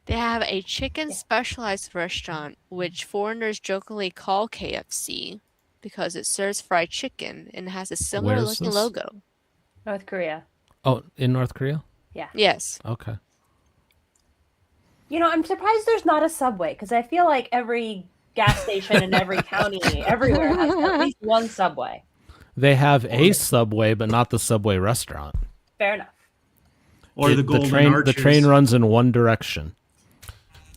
They have a chicken specialized restaurant, which foreigners jokingly call KFC because it serves fried chicken and has a similar Where is looking this? logo. North Korea. Oh, in North Korea? Yeah. Yes. Okay. You know, I'm surprised there's not a Subway because I feel like every gas station in every county, everywhere has at least one Subway. They have a Subway, but not the Subway restaurant. Fair enough. Or the Golden Arches. The train runs in one direction.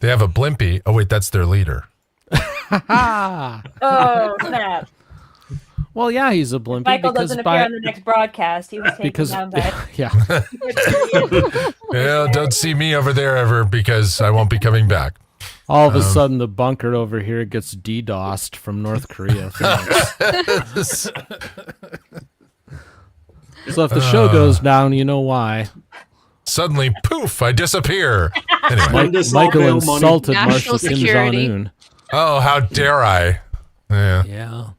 They have a Blimpie. Oh, wait, that's their leader. Oh, snap. Well, yeah, he's a Blimpie. Michael doesn't appear on the next broadcast. He was taken down by yeah. Yeah, don't see me over there ever because I won't be coming back. All of a sudden, the bunker over here gets DDoSed from North Korea. So if the show goes down, you know why. Suddenly, poof, I disappear. Anyway. Michael insulted National Marshal Kim security. Jong-un. Oh, how dare I? Yeah. Yeah,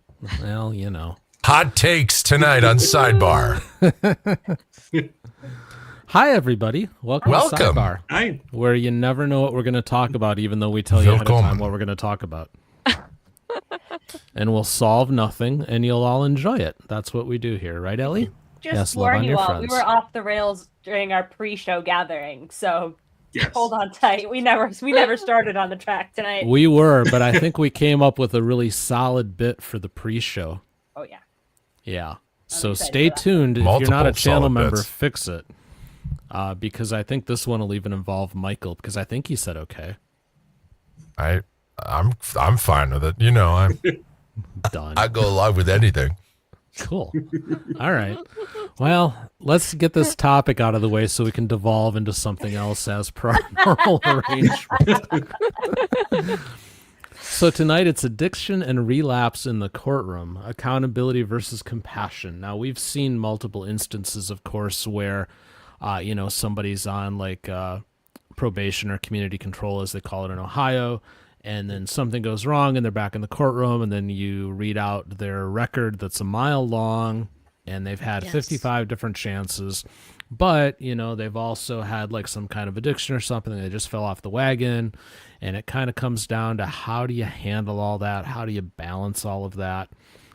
well, you know. Hot takes tonight on Sidebar. Hi, everybody. Welcome to Sidebar, Hi. where you never know what we're going to talk about, even though we tell you ahead of time what we're going to talk about. And we'll solve nothing, and you'll all enjoy it. That's what we do here. Right, Ellie? Just Yes, love warn on you your all, friends. we were off the rails during our pre-show gathering, so Yes. hold on tight. We never started on the track tonight. We were, but I think we came up with a really solid bit for the pre-show. Oh yeah. Yeah. So excited stay for that. tuned. If you're not a Multiple channel solid member, bits. fix it. Because I think this one will even involve Michael, because I think he said okay. I'm fine with it. You know, I'm Done. I go along with anything. Cool. All right. Well, let's get this topic out of the way so we can devolve into something else as per our normal arrangement. So tonight it's addiction and relapse in the courtroom, accountability versus compassion. Now, we've seen multiple instances, of course, where, somebody's on like probation or community control, as they call it in Ohio, and then something goes wrong and they're back in the courtroom, and then you read out their record that's a mile long, and they've had 55 different chances, but, they've also had like some kind of addiction or something. They just fell off the wagon, and it kind of comes down to how do you handle all that? How do you balance all of that?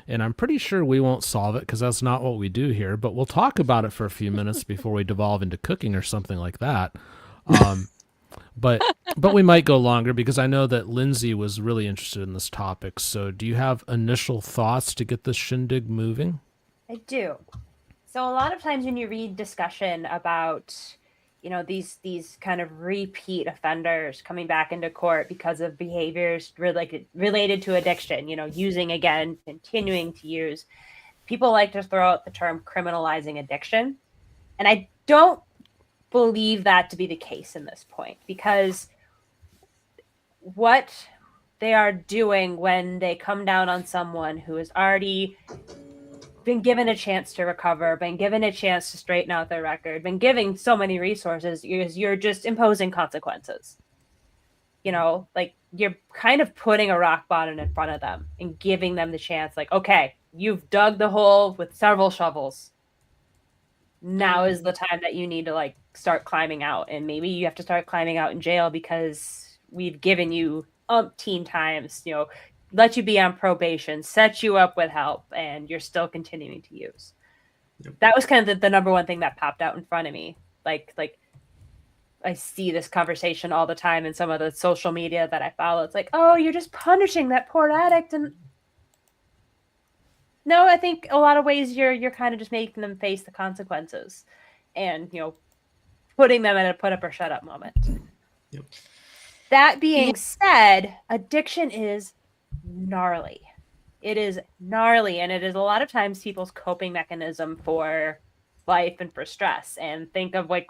And I'm pretty sure we won't solve it because that's not what we do here, but we'll talk about it for a few minutes before we devolve into cooking or something like that. But we might go longer because I know that Lindsay was really interested in this topic. So do you have initial thoughts to get this shindig moving? I do. So a lot of times when you read discussion about, these kind of repeat offenders coming back into court because of behaviors related to addiction, using again, continuing to use, people like to throw out the term criminalizing addiction. And I don't believe that to be the case in this point, because what they are doing when they come down on someone who has already been given a chance to recover, been given a chance to straighten out their record, been giving so many resources, you're just imposing consequences. Like you're kind of putting a rock bottom in front of them and giving them the chance, like, okay, you've dug the hole with several shovels. Now is the time that you need to like start climbing out, and maybe you have to start climbing out in jail because we've given you umpteen times, let you be on probation, set you up with help, and you're still continuing to use. Yep. That was kind of the number one thing that popped out in front of me. Like I see this conversation all the time in some of the social media that I follow. It's like, oh, you're just punishing that poor addict. And no, I think a lot of ways you're kind of just making them face the consequences and, putting them in a put up or shut up moment. Yep. That being said, addiction is gnarly. It is gnarly, and it is a lot of times people's coping mechanism for life and for stress. And think of like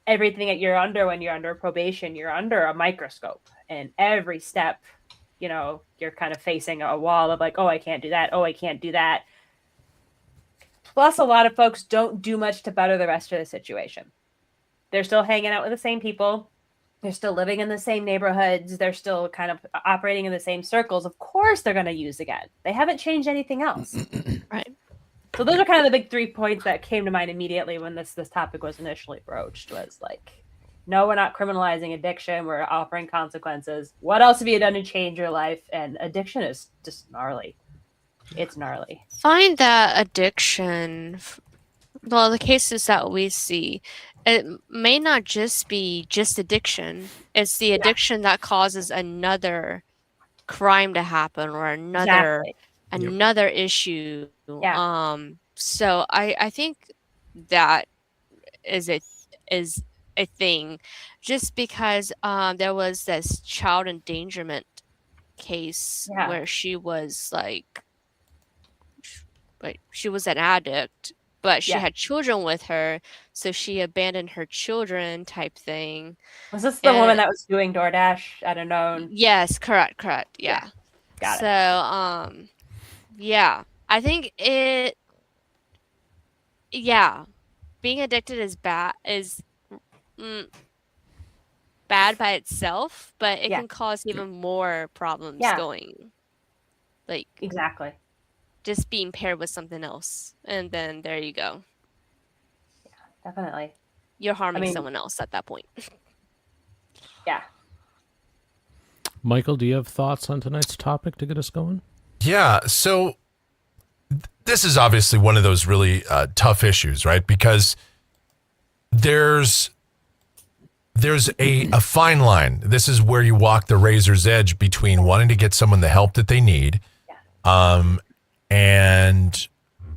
everything that you're under when you're under probation. You're under a microscope, and every step, you're kind of facing a wall of like, oh, I can't do that. Oh, I can't do that. Plus, a lot of folks don't do much to better the rest of the situation. They're still hanging out with the same people. They're still living in the same neighborhoods. They're still kind of operating in the same circles. Of course, they're going to use again. They haven't changed anything else. Right. So those are kind of the big 3 points that came to mind immediately when this topic was initially broached, was like, no, we're not criminalizing addiction. We're offering consequences. What else have you done to change your life? And addiction is just gnarly. It's gnarly. Find that addiction, well, the cases that we see, it may not just be just addiction. It's the addiction that causes another crime to happen or another issue. Yeah. So I think that is a thing, just because there was this child endangerment case where she was like she was an addict, but she had children with her, so she abandoned her children type thing. Was this the woman that was doing DoorDash at a known? Yes, correct. Yeah. Got it. So yeah, I think being addicted is bad by itself, but it can cause even more problems going. Like exactly. Just being paired with something else, and then there you go. Yeah, definitely. You're harming someone else at that point. Yeah. Michael, do you have thoughts on tonight's topic to get us going? Yeah, so this is obviously one of those really tough issues, right? Because there's a fine line. This is where you walk the razor's edge between wanting to get someone the help that they need, and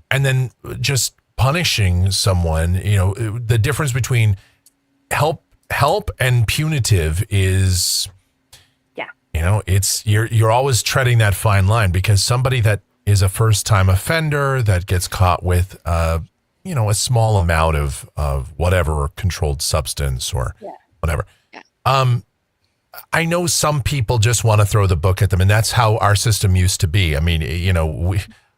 then just punishing someone. You know, the difference between help and punitive is, you know, it's you're always treading that fine line, because somebody that is a first-time offender that gets caught with you know, a small amount of whatever controlled substance or whatever. I know some people just want to throw the book at them, and that's how our system used to be. I mean, you know,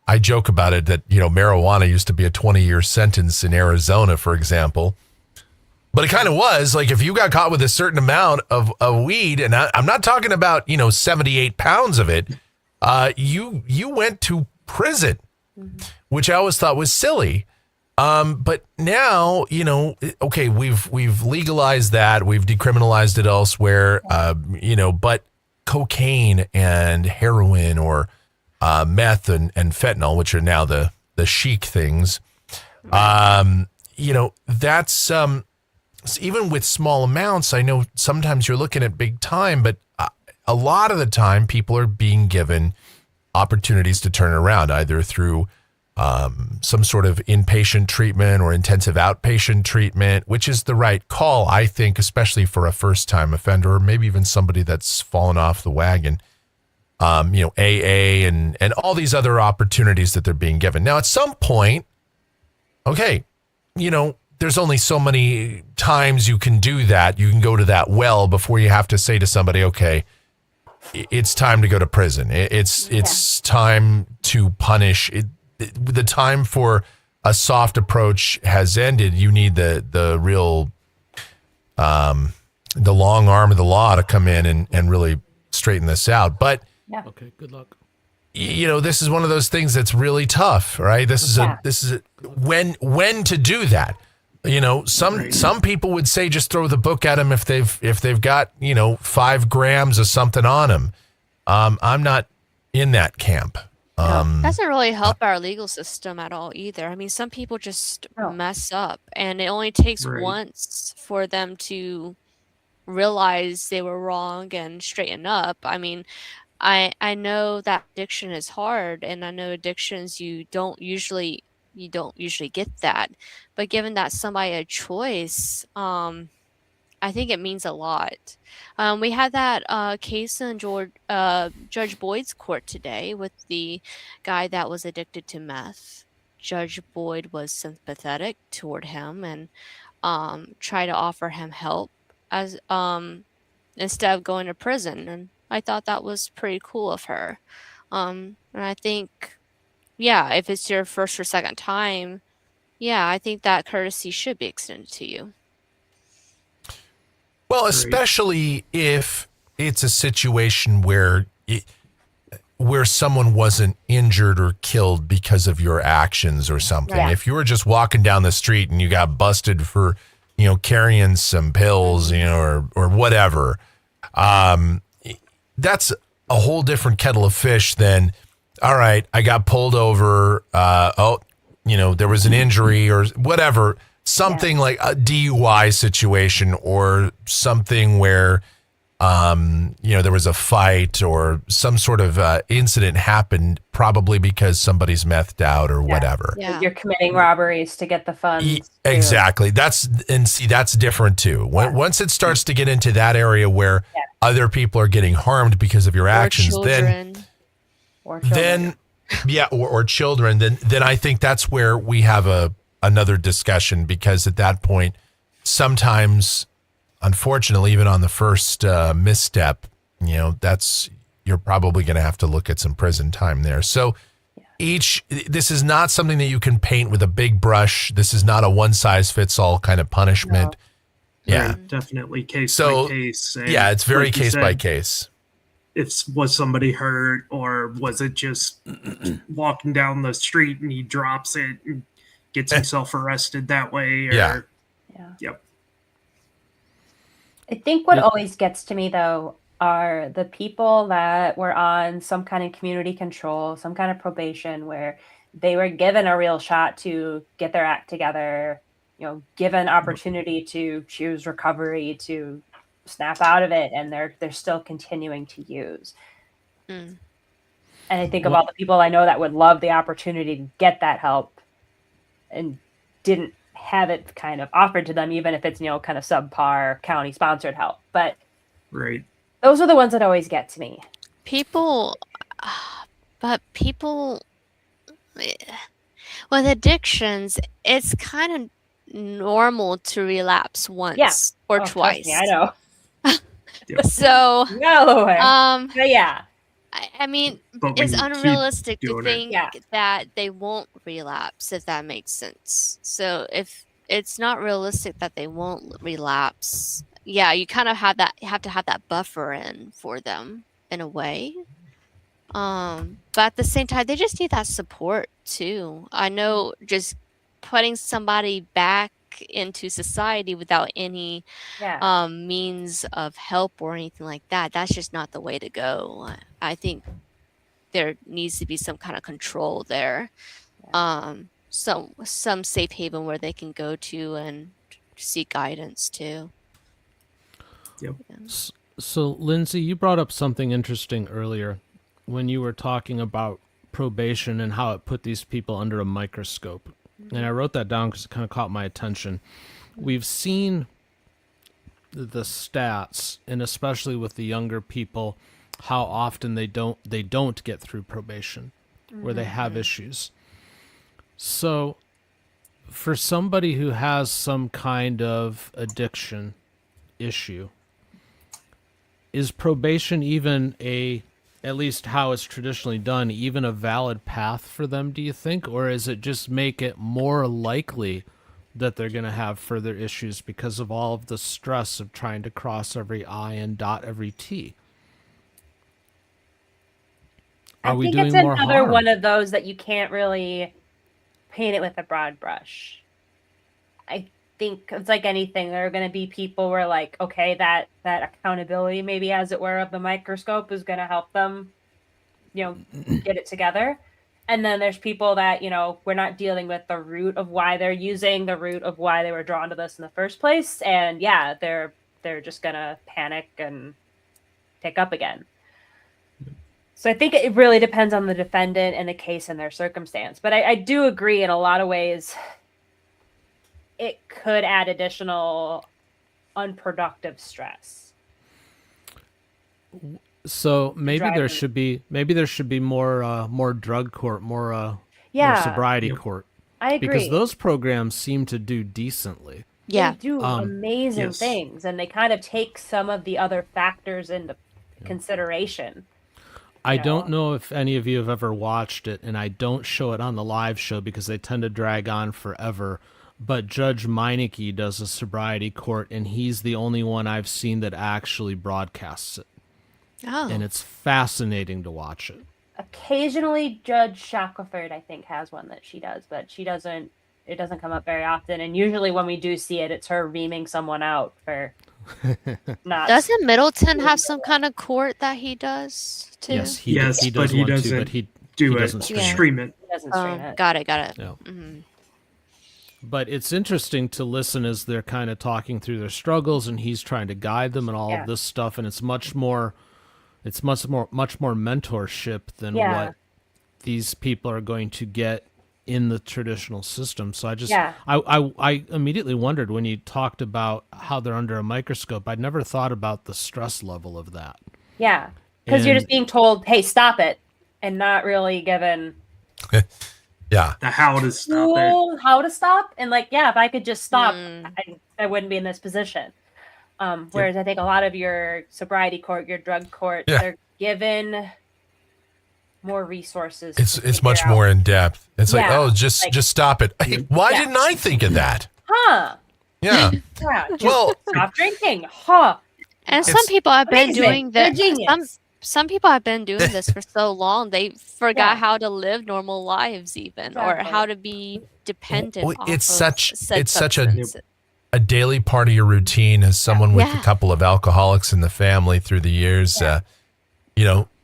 I joke about it that, you know, marijuana used to be a 20-year sentence in Arizona, for example. But it kind of was. Like, if you got caught with a certain amount of weed, and I'm not talking about, you know, 78 pounds of it, you went to prison, which I always thought was silly. But now, you know, okay, we've legalized that, we've decriminalized it elsewhere, you know, but cocaine and heroin or meth and fentanyl, which are now the chic things, you know, that's even with small amounts. I know sometimes you're looking at big time, but a lot of the time people are being given opportunities to turn around, either through some sort of inpatient treatment or intensive outpatient treatment, which is the right call, I think, especially for a first-time offender, or maybe even somebody that's fallen off the wagon. You know, AA and all these other opportunities that they're being given. Now, at some point, okay, you know, there's only so many times you can do that. You can go to that well before you have to say to somebody, okay, it's time to go to prison. It's time to punish. The time for a soft approach has ended. You need the real, the long arm of the law to come in and really straighten this out. But okay, good luck. You know, this is one of those things that's really tough, right? This is when to do that. You know, some people would say just throw the book at them if they've got, you know, 5 grams of something on them. I'm not in that camp. Doesn't really help our legal system at all either. I mean, some people just mess up, and it only takes once for them to realize they were wrong and straighten up. I mean, I know that addiction is hard, and I know addictions you don't usually get that, but given that somebody a choice, I think it means a lot. We had that case in Judge Boyd's court today with the guy that was addicted to meth. Judge Boyd was sympathetic toward him and tried to offer him help as instead of going to prison. And I thought that was pretty cool of her. And I think, if it's your first or second time, I think that courtesy should be extended to you. Well, especially if it's a situation where someone wasn't injured or killed because of your actions or something. Yeah. If you were just walking down the street and you got busted for, carrying some pills, or whatever. That's a whole different kettle of fish than, all right, I got pulled over. There was an injury or whatever, something like a DUI situation or something where, there was a fight or some sort of incident happened, probably because somebody's methed out or whatever. Yeah. You're committing robberies to get the funds. Exactly. That's different too. Once it starts to get into that area where other people are getting harmed because of your actions, children. then I think that's where we have another discussion, because at that point, sometimes, unfortunately, even on the first misstep, you're probably going to have to look at some prison time there. So this is not something that you can paint with a big brush. This is not a one size fits all kind of punishment. No. Yeah, definitely case by case. And it's very case by case. Was somebody hurt, or was it just walking down the street and he drops it and gets himself arrested that way? Yep. I think what always gets to me, though, are the people that were on some kind of community control, some kind of probation, where they were given a real shot to get their act together, given opportunity to choose recovery, to snap out of it, and they're still continuing to use. And I think of all the people I know that would love the opportunity to get that help and didn't have it kind of offered to them, even if it's, kind of subpar county sponsored help. But those are the ones that always get to me. People with addictions, it's kind of normal to relapse once or twice. Me, I know. So yeah. I mean, it's unrealistic to think that they won't relapse, if that makes sense. So if it's not realistic that they won't relapse, you kind of have to have that buffer in for them in a way. But at the same time, they just need that support too. I know just putting somebody back into society without any means of help or anything like that, that's just not the way to go. I think there needs to be some kind of control there. Some safe haven where they can go to and seek guidance too. So Lindsay, you brought up something interesting earlier when you were talking about probation and how it put these people under a microscope. And I wrote that down because it kind of caught my attention. We've seen the stats, and especially with the younger people, how often they don't get through probation, where they have issues. So for somebody who has some kind of addiction issue, is probation even at least how it's traditionally done, even a valid path for them, do you think? Or is it just make it more likely that they're going to have further issues because of all of the stress of trying to cross every I and dot every T? I think it's another one of those that you can't really paint it with a broad brush. I think it's like anything. There are going to be people where that accountability, maybe as it were, of the microscope is going to help them, get it together. And then there's people that, we're not dealing with the root of why they're using, the root of why they were drawn to this in the first place. And they're just going to panic and pick up again. So I think it really depends on the defendant and the case and their circumstance. But I do agree in a lot of ways it could add additional unproductive stress. So maybe there should be more drug court, more sobriety court. I agree. Because those programs seem to do decently. Yeah. They do amazing things, and they kind of take some of the other factors into consideration. I don't know if any of you have ever watched it, and I don't show it on the live show because they tend to drag on forever. But Judge Meineke does a sobriety court, and he's the only one I've seen that actually broadcasts it. Oh. And it's fascinating to watch it. Occasionally, Judge Shackelford, I think, has one that she does, but she doesn't it doesn't come up very often. And usually when we do see it, it's her reaming someone out for not. Doesn't Middleton have some kind of court that he does too? Yes, he Yes, does but he one too, doesn't but he do doesn't it. stream it. Stream it. He doesn't stream it. Got it. No. Mhm. But it's interesting to listen as they're kind of talking through their struggles, and he's trying to guide them and all of this stuff. And it's much more mentorship than what these people are going to get in the traditional system. So I immediately wondered when you talked about how they're under a microscope. I'd never thought about the stress level of that. Yeah, because you're just being told, "Hey, stop it," and not really given. Yeah. The how to stop it. How to stop, and like, if I could just stop, I wouldn't be in this position. Whereas I think a lot of your sobriety court, your drug court, they're given more resources. It's much more in depth. It's just stop it. Hey, why didn't I think of that? Huh? Yeah. Well, stop drinking. Huh? And some people have been doing this. Genius. Some people have been doing this for so long they forgot how to live normal lives, even or how to be dependent. It's such a daily part of your routine as someone with a couple of alcoholics in the family through the years.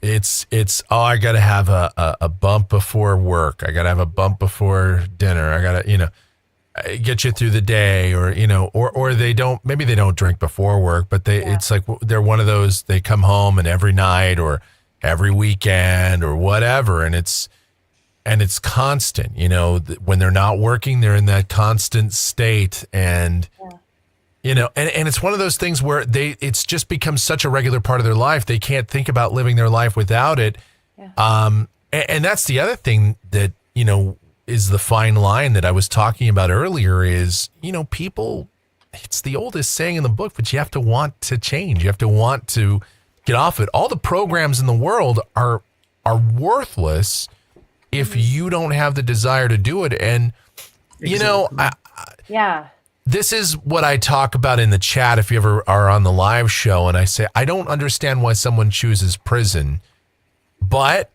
It's I got to have a bump before work. I got to have a bump before dinner. I got to get you through the day, or or they don't, maybe they don't drink before work, but it's like they're one of those, they come home and every night or every weekend or whatever, and it's constant. When they're not working, they're in that constant state, and and it's one of those things where it's just become such a regular part of their life, they can't think about living their life without it. And that's the other thing that is the fine line that I was talking about earlier is, people, it's the oldest saying in the book, but you have to want to change. You have to want to get off it. All the programs in the world are worthless if you don't have the desire to do it. And, this is what I talk about in the chat if you ever are on the live show. And I say, I don't understand why someone chooses prison, but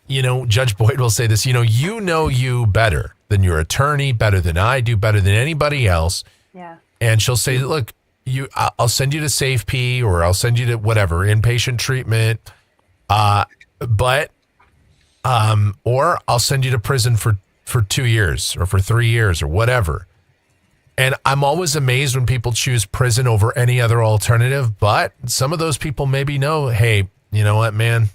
Judge Boyd will say this, you better than your attorney, better than I do, better than anybody else. Yeah. And she'll say, look, I'll send you to SafeP, or I'll send you to whatever, inpatient treatment. Or I'll send you to prison for 2 years or for 3 years or whatever. And I'm always amazed when people choose prison over any other alternative. But some of those people maybe know, hey, you know what, man?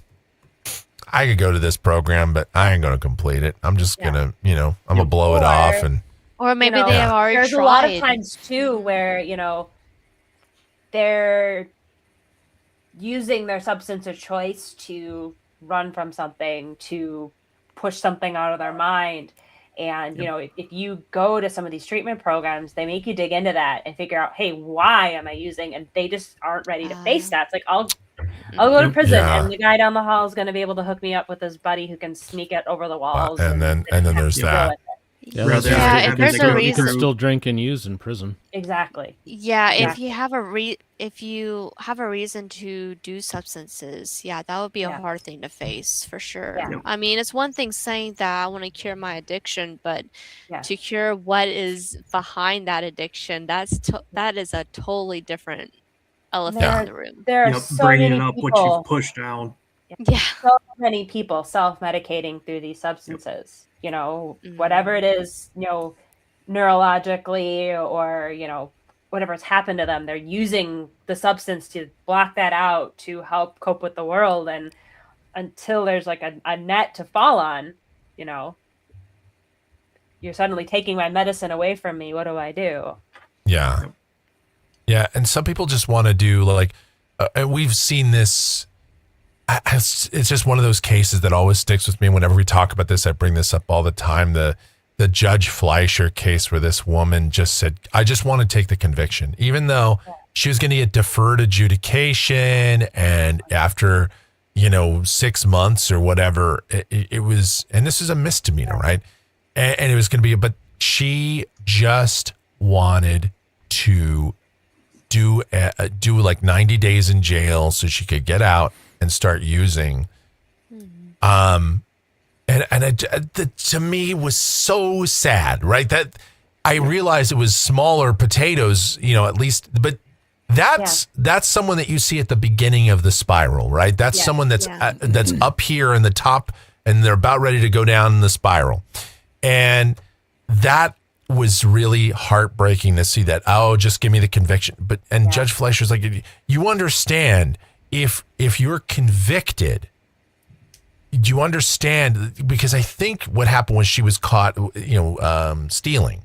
I could go to this program, but I ain't going to complete it. I'm just going to, I'm going to blow it off. Or maybe they have already there's tried. A lot of times, too, where, they're using their substance of choice to run from something, to push something out of their mind. And, if you go to some of these treatment programs, they make you dig into that and figure out, hey, why am I using? And they just aren't ready to face that. It's like, I'll go to prison, and the guy down the hall is going to be able to hook me up with his buddy who can sneak it over the walls. And then there's that. If there's a reason, you can still drink and use in prison. Exactly. Yeah, if you have a reason to do substances, that would be a hard thing to face for sure. Yeah. I mean, it's one thing saying that I want to cure my addiction, but to cure what is behind that addiction, that is a totally different elephant in the room. There are so bringing many up people, what you've pushed down. Yeah. So many people self-medicating through these substances. Whatever it is, neurologically or, whatever's happened to them, they're using the substance to block that out, to help cope with the world. And until there's like a net to fall on, you're suddenly taking my medicine away from me. What do I do? Yeah. Yeah. And some people just want to do and we've seen this. It's just one of those cases that always sticks with me. Whenever we talk about this, I bring this up all the time. The Judge Fleischer case where this woman just said, I just want to take the conviction, even though she was going to get deferred adjudication. And after, 6 months or whatever, it was, and this is a misdemeanor, right? And it was going to be, but she just wanted to do like 90 days in jail so she could get out and start using. to me was so sad, right? That I realized it was smaller potatoes, at least, but that's someone that you see at the beginning of the spiral, right? That's someone that's up here in the top, and they're about ready to go down the spiral. And that was really heartbreaking to see that. Oh, just give me the conviction. And Judge Fleischer's like, you understand if you're convicted, do you understand? Because I think what happened was she was caught, stealing.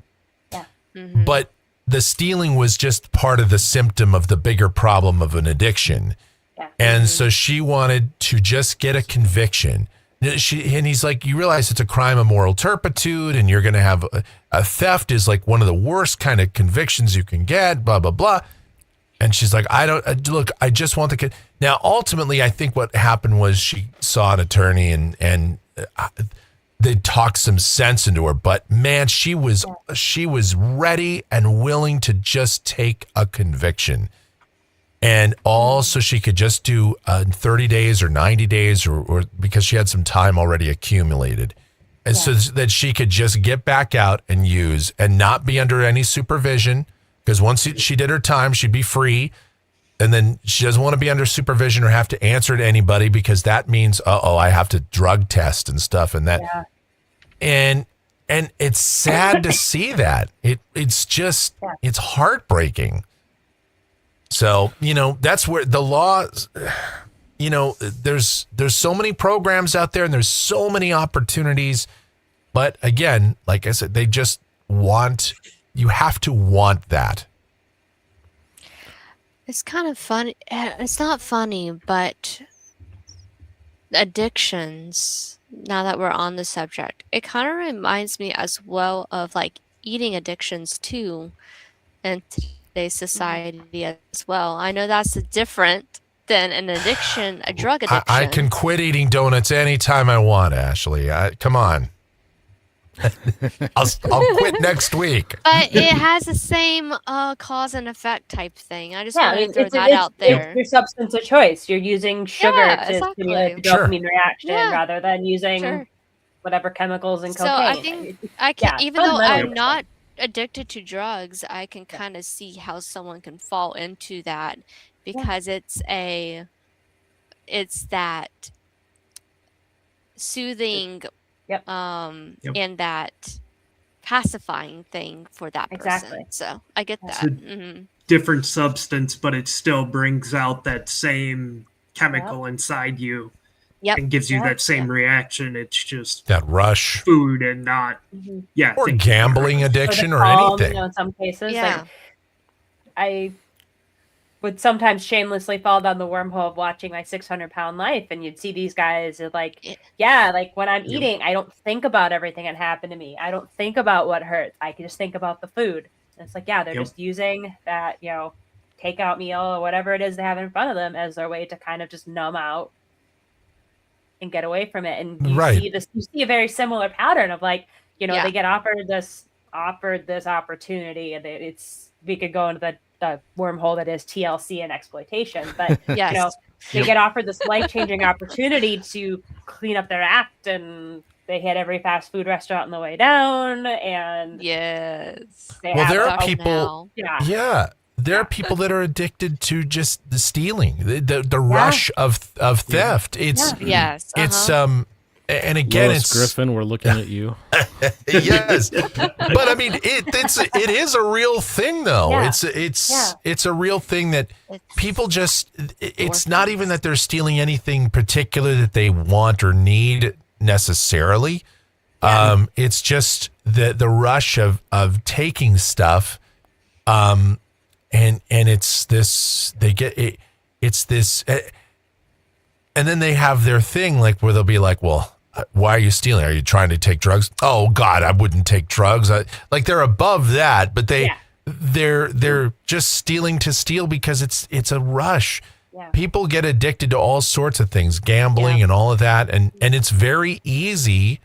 Yeah. Mm-hmm. But the stealing was just part of the symptom of the bigger problem of an addiction. Yeah. And so she wanted to just get a conviction. And he's like, you realize it's a crime of moral turpitude, and you're going to have a theft is like one of the worst kind of convictions you can get, blah, blah, blah. And she's like, I just want the kid. Now, ultimately, I think what happened was she saw an attorney and they talked some sense into her. But man, she was ready and willing to just take a conviction. And so she could just do 30 days or 90 days or because she had some time already accumulated. And so that she could just get back out and use and not be under any supervision. Because once she did her time, she'd be free. And then she doesn't want to be under supervision or have to answer to anybody because that means, I have to drug test and stuff and that. Yeah. And it's sad to see that. It's just, it's heartbreaking. So, that's where the law, there's so many programs out there and there's so many opportunities. But again, like I said, they just you have to want that. It's kind of funny. It's not funny, but addictions, now that we're on the subject, it kind of reminds me as well of like eating addictions too. And today's society as well. I know that's different than an addiction, a drug addiction. I can quit eating donuts anytime I want, Ashley. Come on. I'll quit next week. But it has the same cause and effect type thing. I just want to throw that out there. It's your substance of choice. You're using sugar to stimulate the dopamine reaction rather than using whatever chemicals and cocaine. So I think I can, even though I'm not addicted to drugs, I can kind of see how someone can fall into that because it's that soothing and that pacifying thing for that person. Exactly. So I get that. It's a different substance, but it still brings out that same chemical inside you and gives you that same reaction. It's just that rush, food and not, or gambling addiction or anything. In some cases, like I would sometimes shamelessly fall down the wormhole of watching My 600-Pound Life, and you'd see these guys like, like when I'm eating, I don't think about everything that happened to me. I don't think about what hurts. I can just think about the food. And it's like, they're just using that, takeout meal or whatever it is they have in front of them as their way to kind of just numb out and get away from it. And you see a very similar pattern of like, they get offered this opportunity, and we could go into the wormhole that is TLC and exploitation, but they get offered this life-changing opportunity to clean up their act, and they hit every fast food restaurant on the way down, and there are people there are people that are addicted to just the stealing, the rush of theft. It's and again, Lois Griffin, we're looking at you. Yes, but I mean, it is a real thing, though. Yeah. It's a real thing that people just. It's not even that they're stealing anything particular that they want or need necessarily. It's just the rush of taking stuff, and it's this. They get it. It's this. And then they have their thing like where they'll be like, well, why are you stealing? Are you trying to take drugs? Oh God, I wouldn't take drugs. Like they're above that, but they're just stealing to steal because it's a rush. Yeah. People get addicted to all sorts of things, gambling and all of that. And it's very easy,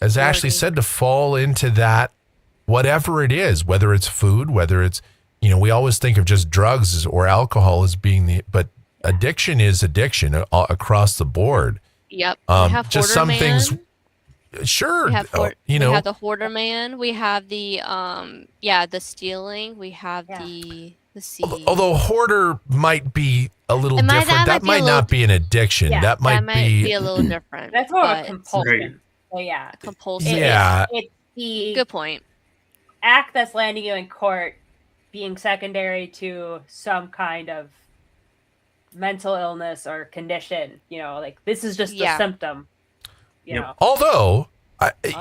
as Ashley said, to fall into that, whatever it is, whether it's food, whether it's, we always think of just drugs or alcohol as being but addiction is addiction across the board. Yep. Just some things. sure. We have You we know, have the hoarder man. We have the the stealing. We have Yeah. let's see. although hoarder might be a little It might- different. that That might be a might little- not be an addiction. Yeah, that might be a little different. That's more of a but compulsion. So yeah, compulsive. Yeah. It's the Good point. act that's landing you in court being secondary to some kind of mental illness or condition. You know, like this is just a symptom. You know. Although,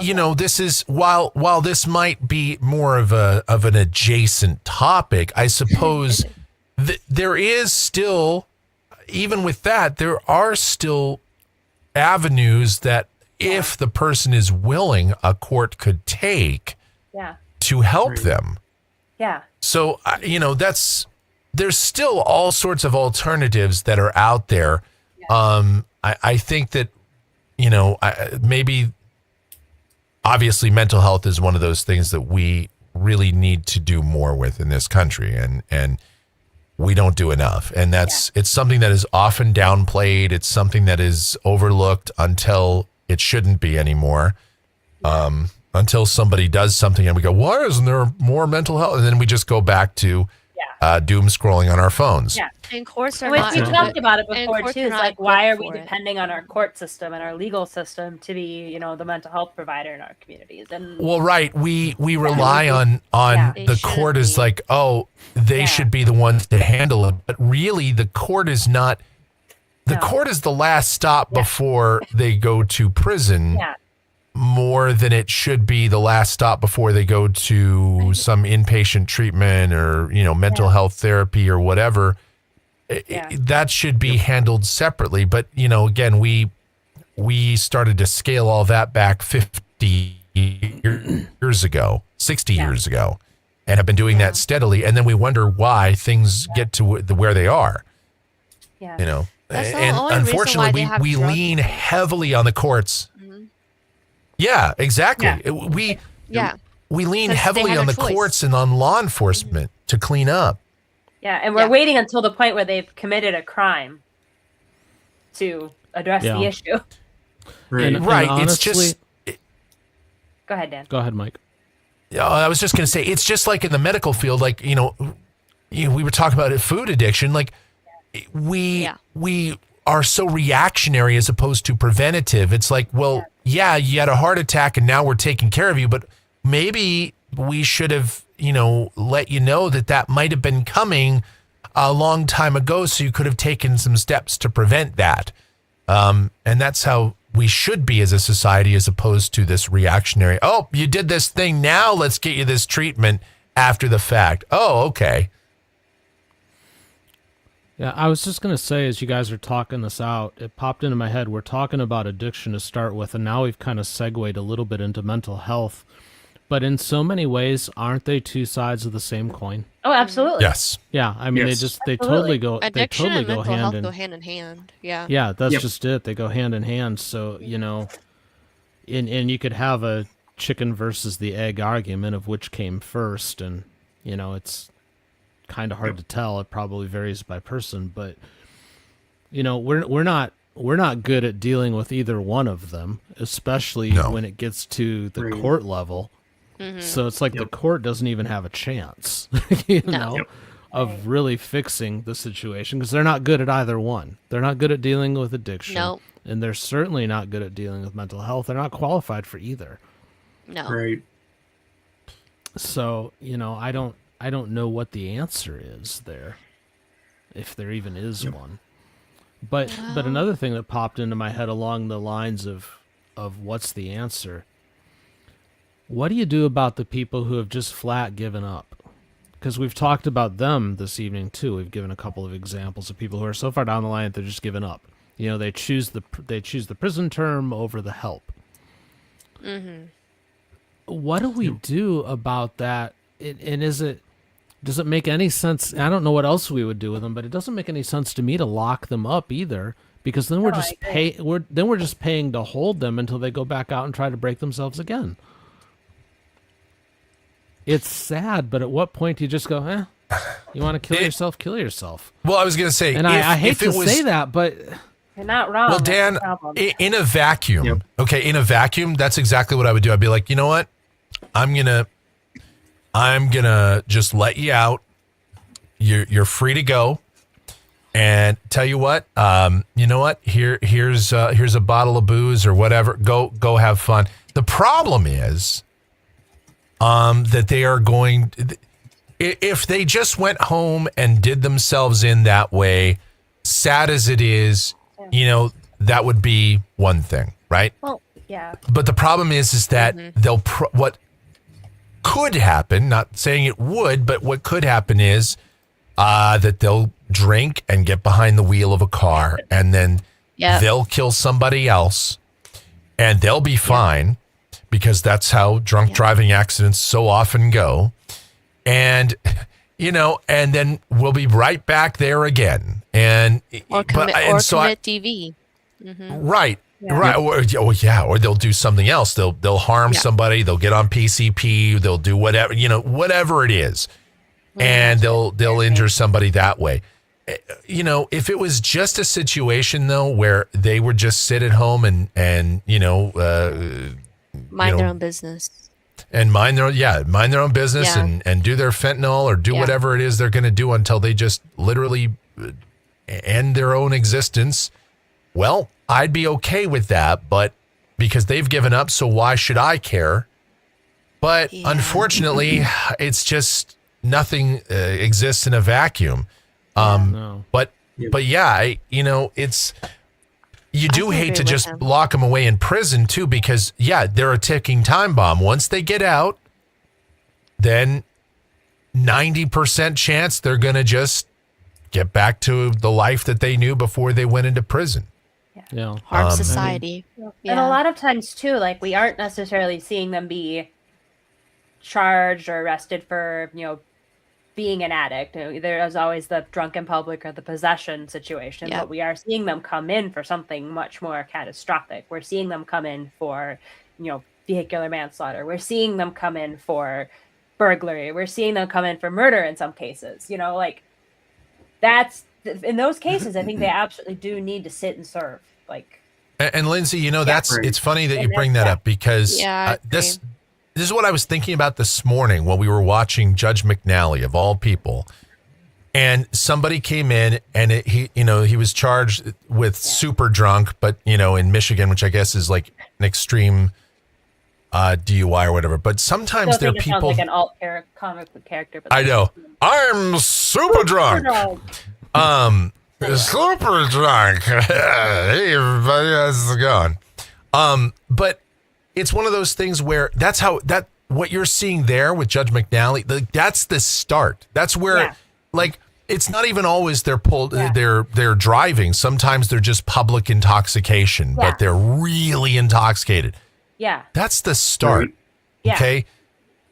you know, this is while this might be more of an adjacent topic, I suppose there is still, even with that, there are still avenues that if the person is willing, a court could take to help them. Yeah. So, you know, there's still all sorts of alternatives that are out there. Yeah. I think that, you know, maybe obviously mental health is one of those things that we really need to do more with in this country. And we don't do enough. And it's something that is often downplayed. It's something that is overlooked until it shouldn't be anymore. Until somebody does something and we go, why isn't there more mental health? And then we just go back to doom scrolling on our phones. Yeah. And courts are Which not. we talked about it before courts too. are Is not like, why are good we for it. depending on our court system and our legal system to be, you know, the mental health provider in our communities? And well, right, we rely on They the should court is be. like, oh, they should be the ones to handle it, but really the court is not. The court is the last stop before they go to prison. Yeah. More than it should be the last stop before they go to some inpatient treatment or, you know, mental health therapy or whatever. That should be handled separately. But, you know, again, we started to scale all that back 50 years ago, 60 years ago, and have been doing that steadily. And then we wonder why things get to where they are, Yeah. you know. That's the And only reason why unfortunately, they have we drug lean heavily on the courts. Yeah, exactly. Yeah. We lean Because they heavily had on no the choice. courts and on law enforcement to clean up. Yeah, and we're waiting until the point where they've committed a crime to address the issue. Right. And Right. honestly, It's just. Go ahead, Dan. Go ahead, Mike. I was just going to say, it's just like in the medical field, like, you know, we were talking about food addiction. Like, we are so reactionary as opposed to preventative. It's like, well, yeah, you had a heart attack and now we're taking care of you, but maybe we should have, you know, let you know that might have been coming a long time ago, so you could have taken some steps to prevent that. And that's how we should be as a society, as opposed to this reactionary, oh, you did this thing, now let's get you this treatment after the fact. Oh, okay. Yeah, I was just going to say, as you guys are talking this out, it popped into my head. We're talking about addiction to start with, and now we've kind of segued a little bit into mental health. But in so many ways, aren't they two sides of the same coin? Oh, absolutely. Yes. Yeah, I mean, they totally go, Addiction they totally and go mental hand health in go hand in hand. Yeah. Yeah, that's just it. They go hand in hand. So, you know, and you could have a chicken versus the egg argument of which came first, and, you know, it's kind of hard to tell. It probably varies by person, but, you know, we're not good at dealing with either one of them, especially when it gets to the court level. So it's like the court doesn't even have a chance, you know, of really fixing the situation, because they're not good at either one. They're not good at dealing with addiction. Nope. And they're certainly not good at dealing with mental health. They're not qualified for either. No. Right. So, you know, I don't know what the answer is there, if there even is one. But another thing that popped into my head along the lines of what's the answer, what do you do about the people who have just flat given up? Because we've talked about them this evening too. We've given a couple of examples of people who are so far down the line that they're just giving up. You know, they choose the prison term over the help. Mm-hmm. What do we do about that? And does it make any sense? I don't know what else we would do with them, but it doesn't make any sense to me to lock them up either, because then we're just paying to hold them until they go back out and try to break themselves again. It's sad, but at what point do you just go, you want to kill yourself, kill yourself? Well, I was going to say, and I hate to say that, but You're not wrong. Well, That's the Dan, problem. in a vacuum, okay, in a vacuum, that's exactly what I would do. I'd be like, you know what? I'm gonna just let you out. You're free to go. And tell you what, you know what? Here's a bottle of booze or whatever. Go have fun. The problem is, that they are going. If they just went home and did themselves in that way, sad as it is, you know, that would be one thing, right? Well, yeah. But the problem is that they'll what could happen. Not saying it would, but what could happen is that they'll drink and get behind the wheel of a car, and then they'll kill somebody else, and they'll be fine because that's how drunk driving accidents so often go. And, you know, and then we'll be right back there again. And or commit DV. Right. Right. Or they'll do something else. They'll harm somebody. They'll get on PCP. They'll do whatever, you know, whatever it is. And they'll injure somebody that way. You know, if it was just a situation though where they would just sit at home and you know, mind their own business. And mind their own business and do their fentanyl or do whatever it is they're going to do until they just literally end their own existence. Well, I'd be okay with that, but because they've given up, so why should I care? But unfortunately, it's just nothing exists in a vacuum. But yeah, you know, it's, you do hate to just lock them away in prison too, because they're a ticking time bomb. Once they get out, then 90% chance they're going to just get back to the life that they knew before they went into prison. Harm society. And a lot of times too, like, we aren't necessarily seeing them be charged or arrested for, you know, being an addict. There's always the drunk in public or the possession situation, but we are seeing them come in for something much more catastrophic. We're seeing them come in for, you know, vehicular manslaughter. We're seeing them come in for burglary. We're seeing them come in for murder in some cases. You know, like, that's, in those cases, I think they absolutely do need to sit and serve. Like, and Lindsay, you know, it's funny that you bring that up, because this is what I was thinking about this morning when we were watching Judge McNally, of all people. And somebody came in and he was charged with super drunk, but, you know, in Michigan, which I guess is like an extreme DUI or whatever. But sometimes there are people. Sounds like an alt comic book character. But I know. I'm super drunk. Super drunk. Hey, everybody, how's it going? But it's one of those things where what you're seeing there with Judge McNally, that's the start. That's where, like, it's not even always they're driving. Sometimes they're just public intoxication, but they're really intoxicated. Yeah. That's the start. Right.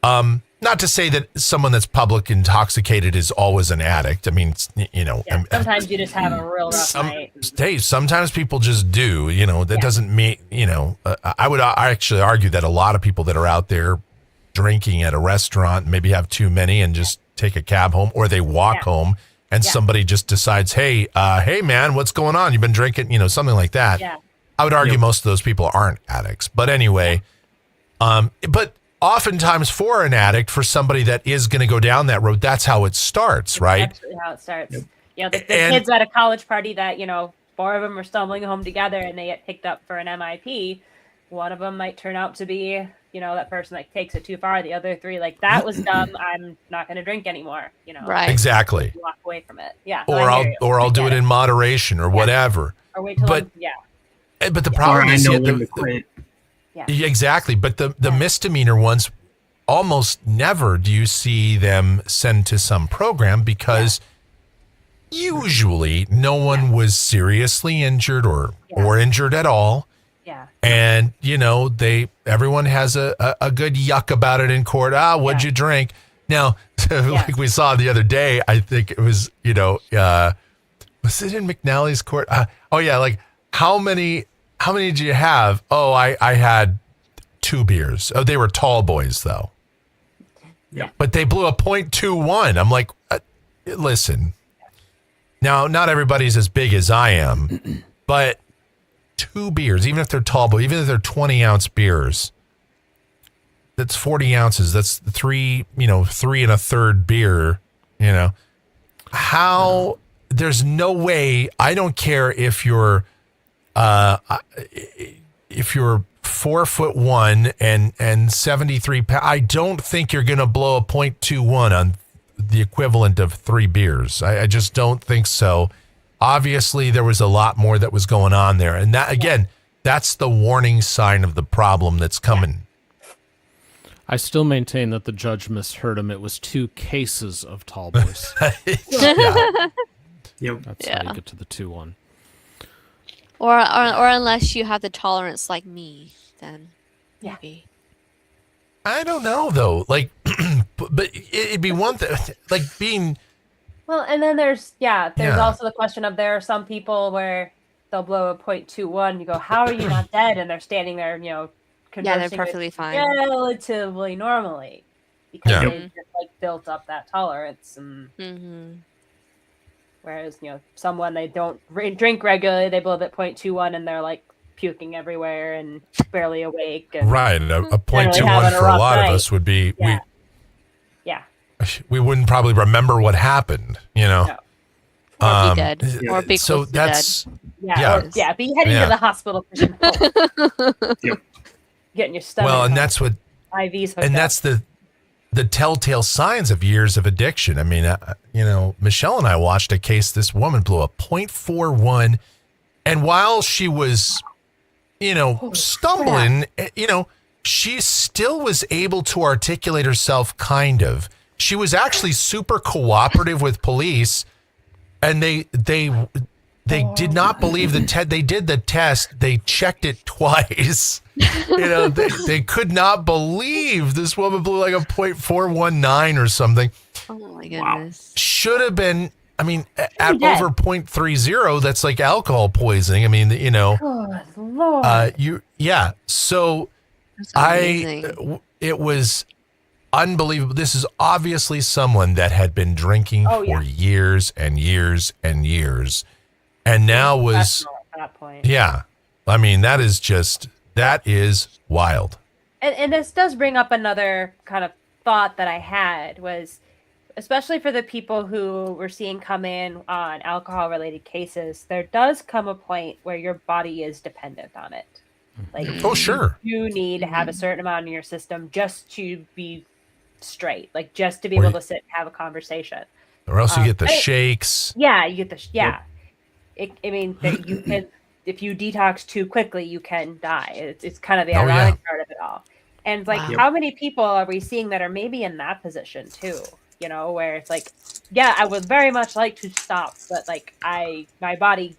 Okay. Not to say that someone that's public intoxicated is always an addict. I mean, you know, sometimes you just have a real rough night. Dave, sometimes people just do, you know, that doesn't mean, you know, I actually argue that a lot of people that are out there drinking at a restaurant maybe have too many and just take a cab home, or they walk home and somebody just decides, hey man, what's going on? You've been drinking, you know, something like that. Yeah. I would argue most of those people aren't addicts, but anyway, but oftentimes for an addict, for somebody that is going to go down that road, that's how it starts, right? That's absolutely how it starts. Yep. You know, the kids at a college party that, you know, 4 of them are stumbling home together and they get picked up for an MIP. One of them might turn out to be, you know, that person that takes it too far. The other 3, like, that was dumb. I'm not going to drink anymore. You know, right? Exactly. Walk away from it. Yeah. Or I'll do it in moderation or whatever. Or wait till but the problem is quit. Exactly. But the misdemeanor ones, almost never do you see them sent to some program, because usually no one was seriously injured or injured at all. Yeah. And, you know, everyone has a good yuck about it in court. What'd you drink? Now, like we saw the other day, I think it was, you know, was it in McNally's court? Like, how many did you have? Oh, I had 2 beers. Oh, they were tall boys though. Yeah. But they blew a .21. I'm like, listen, now not everybody's as big as I am, But 2 beers, even if they're tall, but even if they're 20-ounce beers, that's 40 ounces. That's 3 3 1/3 beer, How, there's no way, I don't care if you're 4'1" and 73 pounds, I don't think you're going to blow a .21 on the equivalent of 3 beers. I just don't think so. Obviously, there was a lot more that was going on there. And that, again, that's the warning sign of the problem that's coming. I still maintain that the judge misheard him. It was 2 cases of tall boys. Yep. That's how you get to the 2-1. Or unless you have the tolerance like me, then maybe. I don't know, though. Like, but it'd be one thing, like being... Well, and then there's also the question of, there are some people where they'll blow a .21. You go, how are you not dead? And they're standing there, conversing they're perfectly fine, relatively normally, because they just built up that tolerance. And whereas someone, they don't drink regularly, they blow that .21 and they're like puking everywhere and barely awake. And right, a .21 for a lot of us would be we wouldn't probably remember what happened, No. Or be dead. Or be so close that's to dead. Be heading to the hospital for some help. Getting your stomach. Well, and that's what IVs. And that's the telltale signs of years of addiction. I mean, Michelle and I watched a case. This woman blew a .41, and while she was, stumbling, she still was able to articulate herself. Kind of. She was actually super cooperative with police, and they did not believe the test. They did the test. They checked it twice. They could not believe this woman blew like a .419 or something. Oh my goodness! Should have been. I mean, at over .30, that's like alcohol poisoning. I mean, Good Lord. So it was unbelievable. This is obviously someone that had been drinking for years and years and years, and now was at that point. Yeah, I mean, that is wild. And this does bring up another kind of thought that I had, was especially for the people who we're seeing come in on alcohol related cases, there does come a point where your body is dependent on it. Like, sure, you need to have a certain amount in your system just to be straight, like just to be able to sit and have a conversation, or else you get the shakes. Yeah, you get the you can, if you detox too quickly, you can die. It's kind of the ironic part of it all. And like, how many people are we seeing that are maybe in that position too? Where it's like, I would very much like to stop, but like my body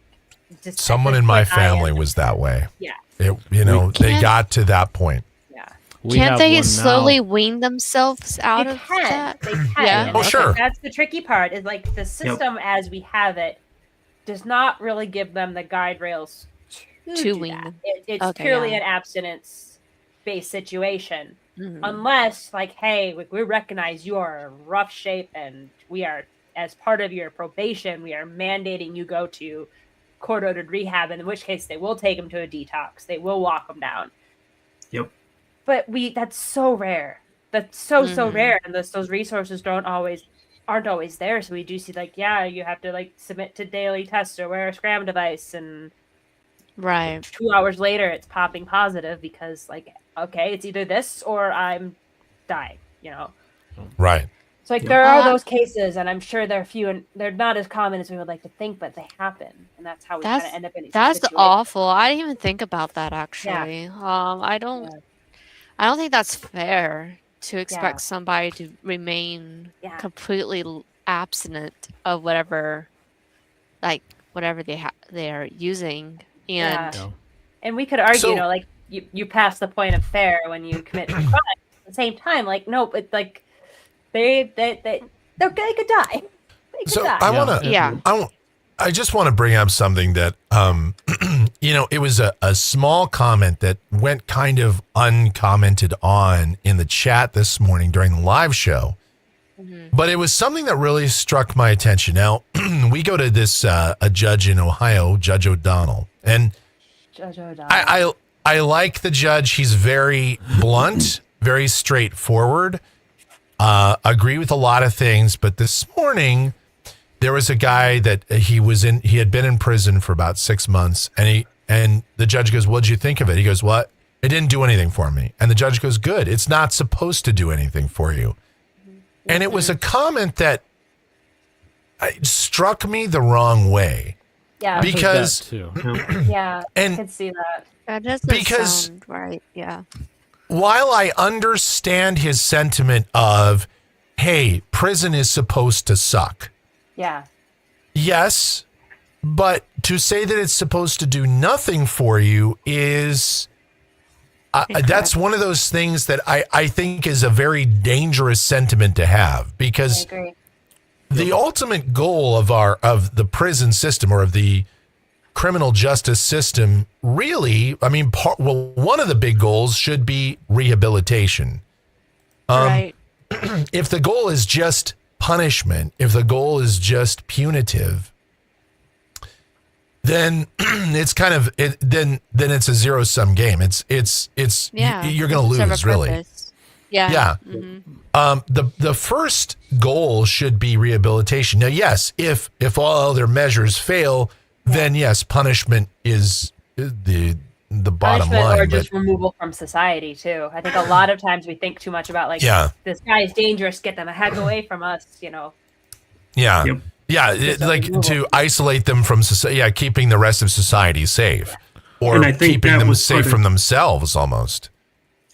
just. Someone in my family was that way. Yeah. They got to that point. Yeah. Can't they slowly wean themselves out of that? They can. Yeah. And sure. That's the tricky part, is like the system as we have it does not really give them the guide rails to wean that. It's purely an abstinence-based situation. Mm-hmm. Unless, like, hey, we recognize you are in rough shape and we are, as part of your probation, we are mandating you go to court-ordered rehab, in which case they will take them to a detox. They will walk them down. Yep. But that's so rare. That's so rare. And those resources aren't always there. So we do see, like, you have to, like, submit to daily tests or wear a scram device, and 2 hours later it's popping positive because, like, okay, it's either this or I'm dying, Right. So, like, there are those cases, and I'm sure they're few, and they're not as common as we would like to think, but they happen, and that's how we kind of end up in these That's situations. awful. I didn't even think about that, actually. I don't think that's fair to expect somebody to remain completely abstinent of whatever they are using, and we could argue, like, you pass the point of fair when you commit a crime. At the same time, like, no, but like they could die. They could die. I just want to bring up something that it was a small comment that went kind of uncommented on in the chat this morning during the live show. Mm-hmm. But it was something that really struck my attention. Now, we go to this a judge in Ohio, Judge O'Donnell, and Judge O'Donnell. I like the judge. He's very blunt, very straightforward. Agree with a lot of things, but this morning there was a guy that he had been in prison for about 6 months, and the judge goes, "What'd you think of it?" He goes, "What? It didn't do anything for me." And the judge goes, "Good. It's not supposed to do anything for you." And it was a comment that struck me the wrong way. Yeah. Because too. Yeah. And I can see that. That doesn't sound right. Yeah. While I understand his sentiment of, hey, prison is supposed to suck. Yeah. Yes, but to say that it's supposed to do nothing for you is... that's one of those things that I think is a very dangerous sentiment to have, because the ultimate goal of the prison system or of the criminal justice system really, I mean, one of the big goals should be rehabilitation. Right. If the goal is just punishment, if the goal is just punitive, then it's kind of then it's a zero-sum game. It's you're going to lose, really. Yeah. Yeah. Mm-hmm. The first goal should be rehabilitation. Now, yes, if all other measures fail, then yes, punishment is the bottom punishment line. Or just removal from society too. I think a lot of times we think too much about this guy is dangerous, get them a heck away from us, Yeah. Yep. Yeah, to isolate them from society. Yeah, keeping the rest of society safe, or keeping them safe from themselves, almost.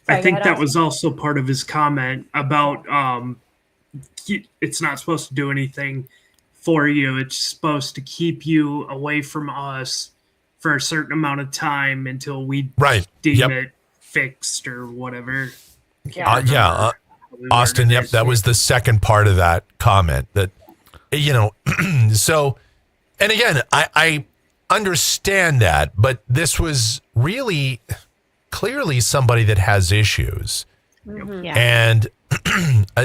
I think that was also part of his comment about it's not supposed to do anything for you. It's supposed to keep you away from us for a certain amount of time until we deem it fixed or whatever. Austin. Yep, that was the second part of that comment. That. So, and again, I understand that, but this was really clearly somebody that has issues. Mm-hmm. Yeah. And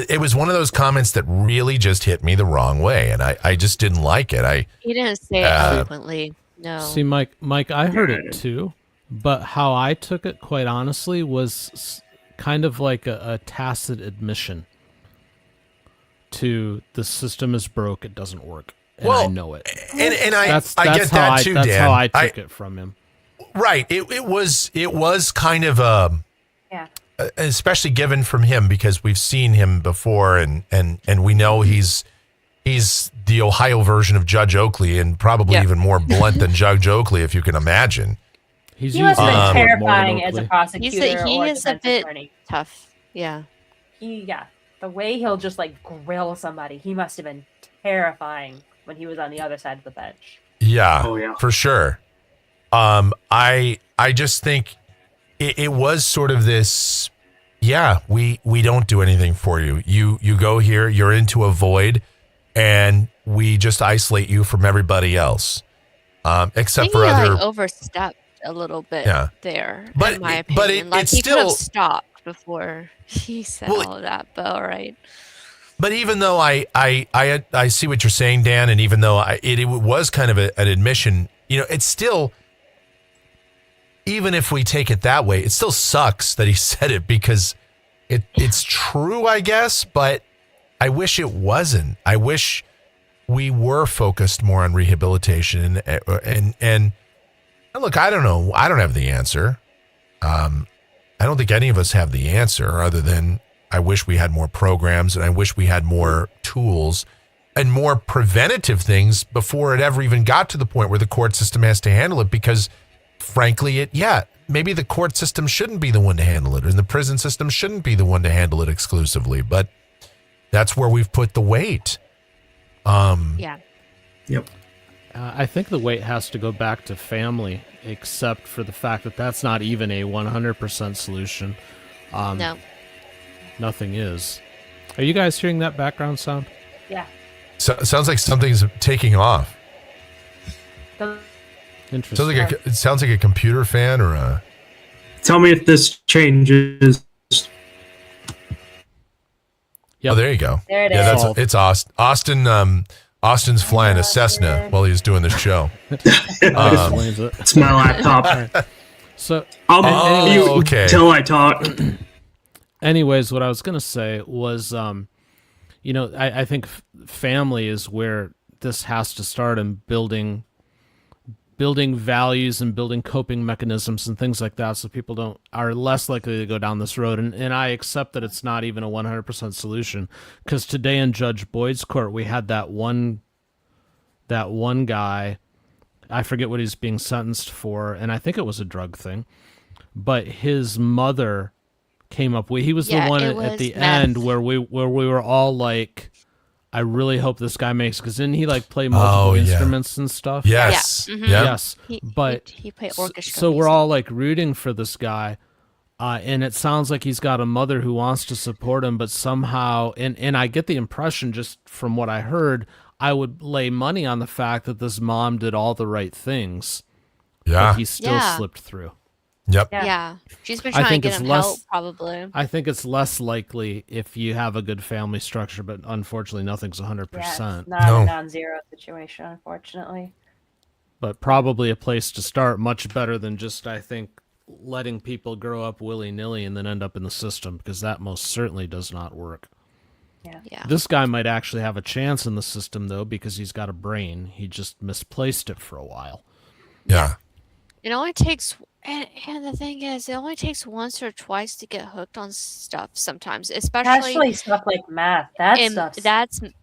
it was one of those comments that really just hit me the wrong way. And I just didn't like it. He didn't say it eloquently. No. See, Mike, I heard it too, but how I took it, quite honestly, was kind of like a tacit admission to the system is broke, it doesn't work, and I know it. And I get that too, Dan. That's how I took it from him. Right. It was kind of especially given from him, because we've seen him before, and we know he's the Ohio version of Judge Oakley, and probably even more blunt than Judge Oakley, if you can imagine. He must have been terrifying as a prosecutor. He is a bit tough. Yeah. The way he'll just grill somebody, he must have been terrifying when he was on the other side of the bench. Yeah, for sure. I just think it was sort of this, we don't do anything for you. You go here, you're into a void, and we just isolate you from everybody else. Except for other... overstepped a little bit there, but, in my opinion. But he could have stopped before he said all of that, but all right. But even though I see what you're saying, Dan, and even though it was kind of an admission, it's still, even if we take it that way, it still sucks that he said it, because it's true, I guess, but I wish it wasn't. I wish we were focused more on rehabilitation and look, I don't know. I don't have the answer. I don't think any of us have the answer, other than I wish we had more programs, and I wish we had more tools and more preventative things before it ever even got to the point where the court system has to handle it, because frankly, maybe the court system shouldn't be the one to handle it, and the prison system shouldn't be the one to handle it exclusively, but that's where we've put the weight. Yep. I think the weight has to go back to family, except for the fact that that's not even a 100% solution. No. Nothing is. Are you guys hearing that background sound? Yeah. So, sounds like something's taking off. Interesting. It sounds like a computer fan or a... Tell me if this changes. Oh, there you go. There it yeah, is. it's Austin. Austin's flying a Cessna while he's doing this show. Explains it. It's my laptop. So, okay. Till I talk. anyways, what I was gonna say was, I think family is where this has to start, in building values and building coping mechanisms and things like that, so people are less likely to go down this road. And I accept that it's not even a 100% solution, because today in Judge Boyd's court we had that one guy, I forget what he's being sentenced for, and I think it was a drug thing, but his mother came up with, he was the one at the end where we were all like, I really hope this guy makes, because didn't he like play multiple instruments and stuff? Yes. Yeah. Mm-hmm. Yes. He played orchestra. So we're all like rooting for this guy. And it sounds like he's got a mother who wants to support him, but somehow, and I get the impression just from what I heard, I would lay money on the fact that this mom did all the right things. Yeah. But he still slipped through. Yep. Yeah. She's been trying to get him help, probably. I think it's less likely if you have a good family structure, but unfortunately nothing's 100%. Yeah, it's not a non-zero situation, unfortunately. But probably a place to start, much better than just, I think, letting people grow up willy-nilly and then end up in the system, because that most certainly does not work. Yeah. This guy might actually have a chance in the system, though, because he's got a brain. He just misplaced it for a while. Yeah. It only takes, and the thing is, it only takes once or twice to get hooked on stuff sometimes, especially stuff like meth. That's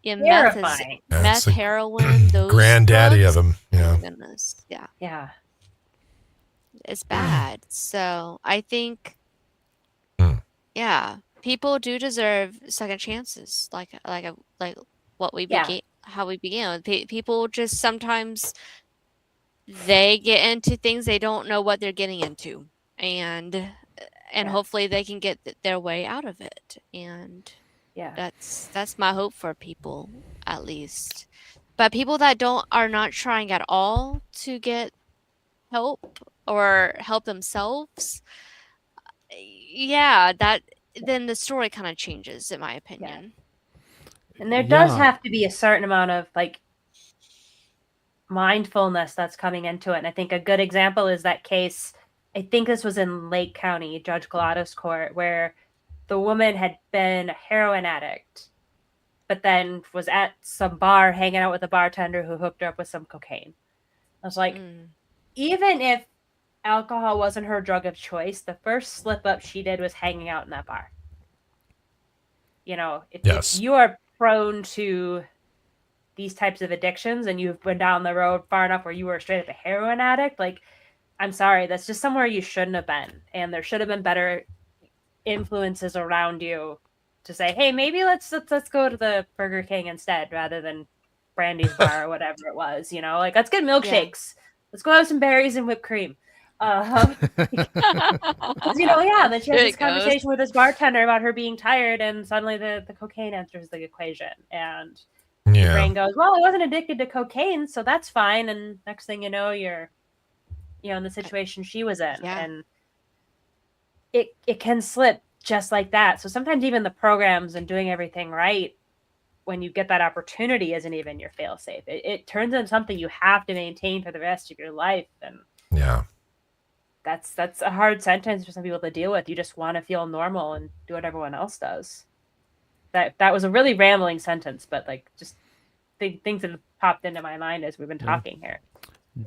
terrifying. Meth, heroin, those granddaddy drugs. of them. Yeah. Oh, goodness. Yeah. Yeah. It's bad. So I think, people do deserve second chances, like what we began, how we began. People just sometimes they get into things they don't know what they're getting into, and hopefully they can get their way out of it. And that's my hope for people, at least. But people that are not trying at all to get help or help themselves, then the story kind of changes, in my opinion. And there does have to be a certain amount of like mindfulness that's coming into it. And I think a good example is that case, I think this was in Lake County, Judge Collada's court, where the woman had been a heroin addict, but then was at some bar hanging out with a bartender who hooked her up with some cocaine. I was like, even if alcohol wasn't her drug of choice, the first slip up she did was hanging out in that bar. If you are prone to these types of addictions and you've been down the road far enough where you were straight up a heroin addict, like, I'm sorry, that's just somewhere you shouldn't have been. And there should have been better influences around you to say, hey, maybe let's go to the Burger King instead rather than Brandy's bar or whatever it was, like, let's get milkshakes. Let's go have some berries and whipped cream. Then she has this conversation with this bartender about her being tired, and suddenly the cocaine enters the equation, and your brain goes, well, I wasn't addicted to cocaine, so that's fine. And next thing you know, you're in the situation she was in. And it can slip just like that. So sometimes even the programs and doing everything right, when you get that opportunity, isn't even your fail safe. It turns into something you have to maintain for the rest of your life. And that's a hard sentence for some people to deal with. You just want to feel normal and do what everyone else does. That was a really rambling sentence, but like just things that have popped into my mind as we've been talking here.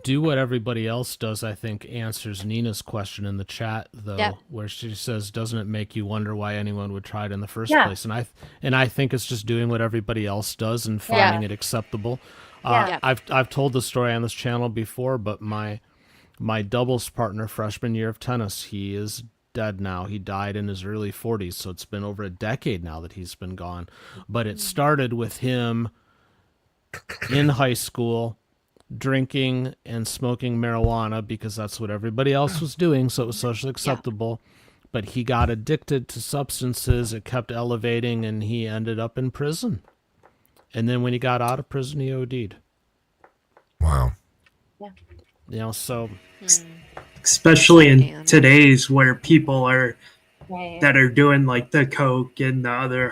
Do what everybody else does, I think, answers Nina's question in the chat, though, where she says, doesn't it make you wonder why anyone would try it in the first place? And I think it's just doing what everybody else does and finding it acceptable. I've told the story on this channel before, but my doubles partner freshman year of tennis, he is dead now. He died in his early 40s, so it's been over a decade now that he's been gone. But it started with him in high school drinking and smoking marijuana because that's what everybody else was doing, so it was socially acceptable. But he got addicted to substances. It kept elevating, and he ended up in prison. And then when he got out of prison, he OD'd. Wow. So... especially in today's where people are that are doing like the coke and the other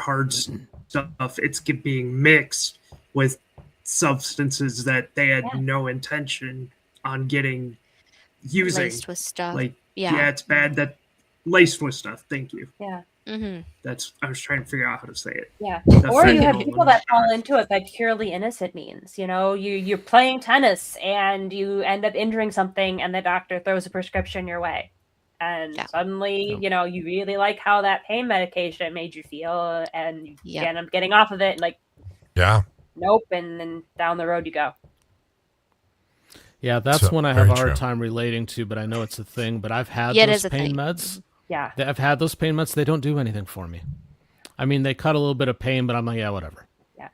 stuff, it's being mixed with substances that they had no intention on getting using. Laced with stuff. Like, yeah, it's bad that laced with stuff. Thank you. Yeah. Mm-hmm. I was trying to figure out how to say it. Yeah. The Or you have fentanyl people that fall into it by purely innocent means. You know, you're playing tennis and you end up injuring something, and the doctor throws a prescription your way. And suddenly, you know, you really like how that pain medication made you feel, and you end up getting off of it, and like, nope, and then down the road you go. Yeah, that's one I have a hard time relating to, but I know it's a thing. But I've had those pain meds. Yeah. I've had those pain meds. They don't do anything for me. I mean, they cut a little bit of pain, but I'm like, yeah, whatever. Yeah.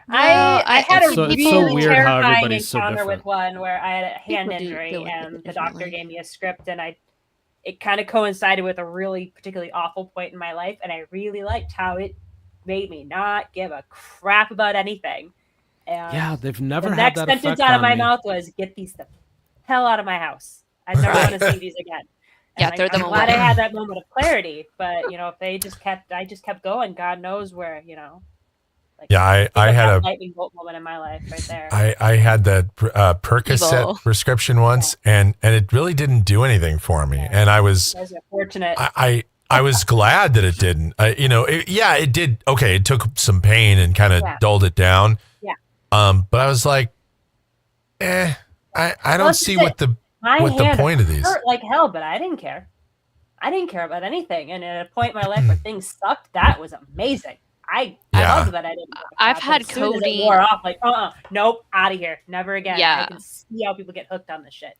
I had a really so weird how terrifying everybody's so encounter different. with one where I had a hand injury, and the doctor gave me a script, and it kind of coincided with a really particularly awful point in my life, and I really liked how it made me not give a crap about anything. And yeah, they've never the had next that sentence effect out of on my me. mouth was, "Get these the hell out of my house. I never want to see these again." And throw them I'm glad away. I had that moment of clarity, but you know, if I just kept going, God knows where, you know. Like, I had a lightning bolt moment in my life right there. I had that Percocet prescription once, and it really didn't do anything for me, and I was fortunate. I was glad that it didn't. It did. Okay, it took some pain and kind of dulled it down. Yeah. But I was like, I don't see what the point of these. Hurt like hell, but I didn't care. I didn't care about anything, and at a point in my life where things sucked, that was amazing. I loved that I didn't. I've had codeine. It wore off, like, nope, out of here, never again. Yeah. I can see how people get hooked on this shit.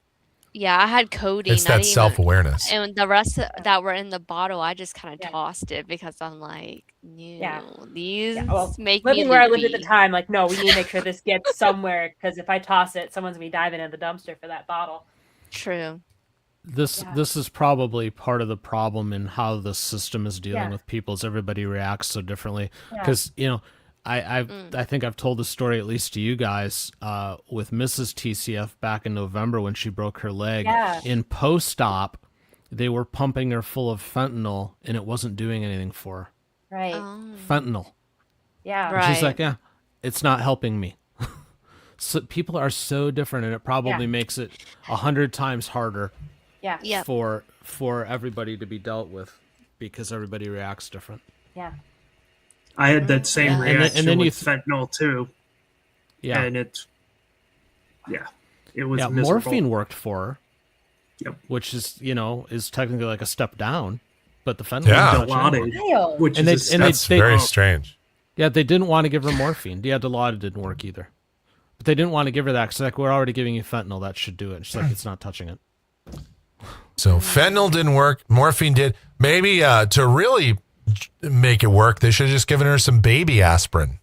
Yeah, I had codeine. It's that self-awareness. And the rest that were in the bottle, I just kind of tossed it because I'm like, these make me living where I lived at the time, like, no, we need to make sure this gets somewhere, because if I toss it, someone's gonna be diving in the dumpster for that bottle. True. This is probably part of the problem in how the system is dealing with people, is everybody reacts so differently. Because I think I've told the story at least to you guys with Mrs. TCF back in November when she broke her leg. In post-op, they were pumping her full of fentanyl, and it wasn't doing anything for her. Right. Fentanyl. Yeah. And she's like, it's not helping me. So people are so different, and it probably makes it 100 times harder. Yeah. For everybody to be dealt with, because everybody reacts different. Yeah. I had that same reaction and then with fentanyl too. Yeah. And it was miserable. Morphine worked for her. Yep. Which is technically like a step down, but the fentanyl Dilaudid, which that's very strange. Yeah, they didn't want to give her morphine. Yeah, Dilaudid didn't work either. But they didn't want to give her that because like, we're already giving you fentanyl. That should do it. She's like, it's not touching it. So fentanyl didn't work. Morphine did. Maybe to really make it work, they should have just given her some baby aspirin.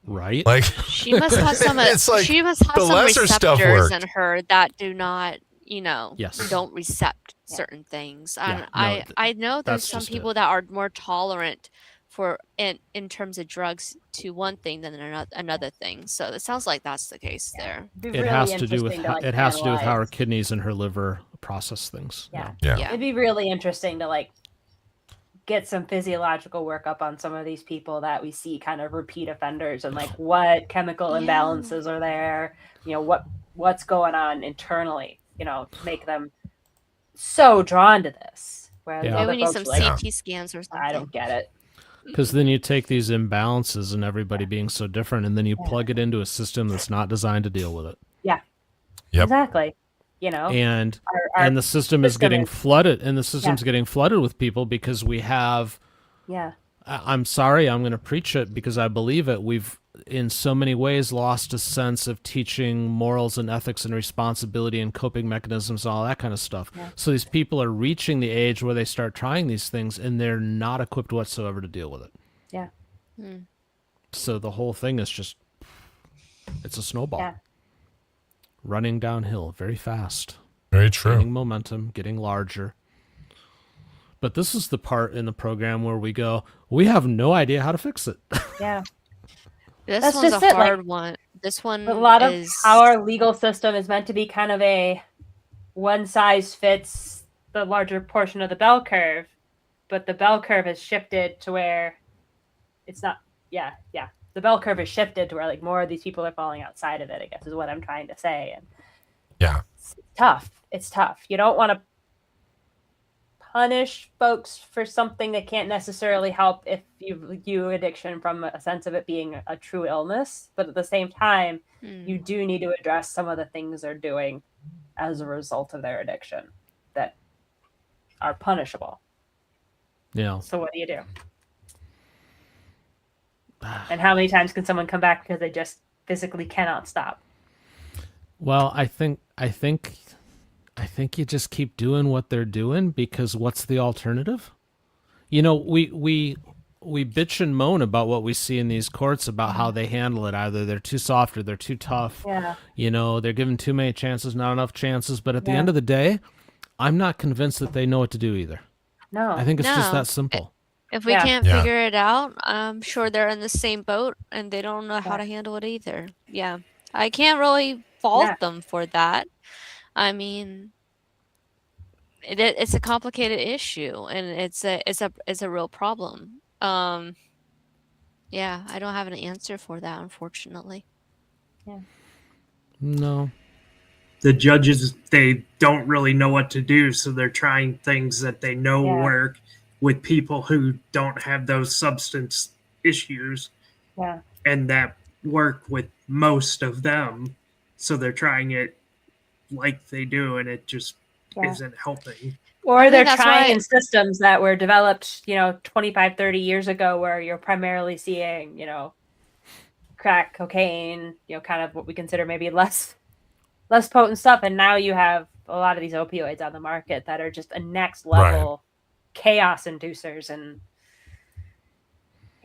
Right? Like she must have some. She must have some receptors in her that do not, don't recept certain things. I know there's some people that are more tolerant in terms of drugs to one thing than another thing. So it sounds like that's the case there. It has to do with how her kidneys and her liver process things. Yeah. It'd be really interesting to get some physiological workup on some of these people that we see kind of repeat offenders, and like what chemical imbalances are there, what's going on internally, to make them so drawn to this. Where we need some CT scans or something. I don't get it. Because then you take these imbalances and everybody being so different, and then you plug it into a system that's not designed to deal with it. Yeah. Yep. Exactly. And the system is getting flooded, and the system's getting flooded with people because we have. Yeah. I'm sorry, I'm going to preach it because I believe it. We've, in so many ways, lost a sense of teaching morals and ethics and responsibility and coping mechanisms and all that kind of stuff. Yeah. So these people are reaching the age where they start trying these things, and they're not equipped whatsoever to deal with it. Yeah. So the whole thing is just, it's a snowball. Yeah. Running downhill very fast. Very true. Getting momentum, getting larger. But this is the part in the program where we go, we have no idea how to fix it. Yeah. That's one's a hard one. This one a lot of how our legal system is meant to be kind of a one size fits the larger portion of the bell curve, but the bell curve has shifted to where it's not yeah. The bell curve is shifted to where like more of these people are falling outside of it, I guess is what I'm trying to say. And Yeah. it's tough. It's tough. You don't want to punish folks for something that can't necessarily help if you view addiction from a sense of it being a true illness. But at the same time, you do need to address some of the things they're doing as a result of their addiction that are punishable. Yeah. So what do you do? And how many times can someone come back because they just physically cannot stop? Well, I think you just keep doing what they're doing, because what's the alternative? You know, we bitch and moan about what we see in these courts about how they handle it. Either they're too soft or they're too tough. Yeah. You know, they're given too many chances, not enough chances. But at the end of the day, I'm not convinced that they know what to do either. No. I think it's just that simple. If we can't figure it out, I'm sure they're in the same boat and they don't know how to handle it either. Yeah. I can't really fault them for that. I mean, it's a complicated issue and it's a real problem. Yeah, I don't have an answer for that, unfortunately. Yeah. No. The judges, they don't really know what to do, so they're trying things that they know work with people who don't have those substance issues. Yeah. And that work with most of them. So they're trying it like they do, and it just isn't helping. Or they're trying systems that were developed, 25, 30 years ago, where you're primarily seeing, crack, cocaine, kind of what we consider maybe less potent stuff. And now you have a lot of these opioids on the market that are just a next level chaos inducers. And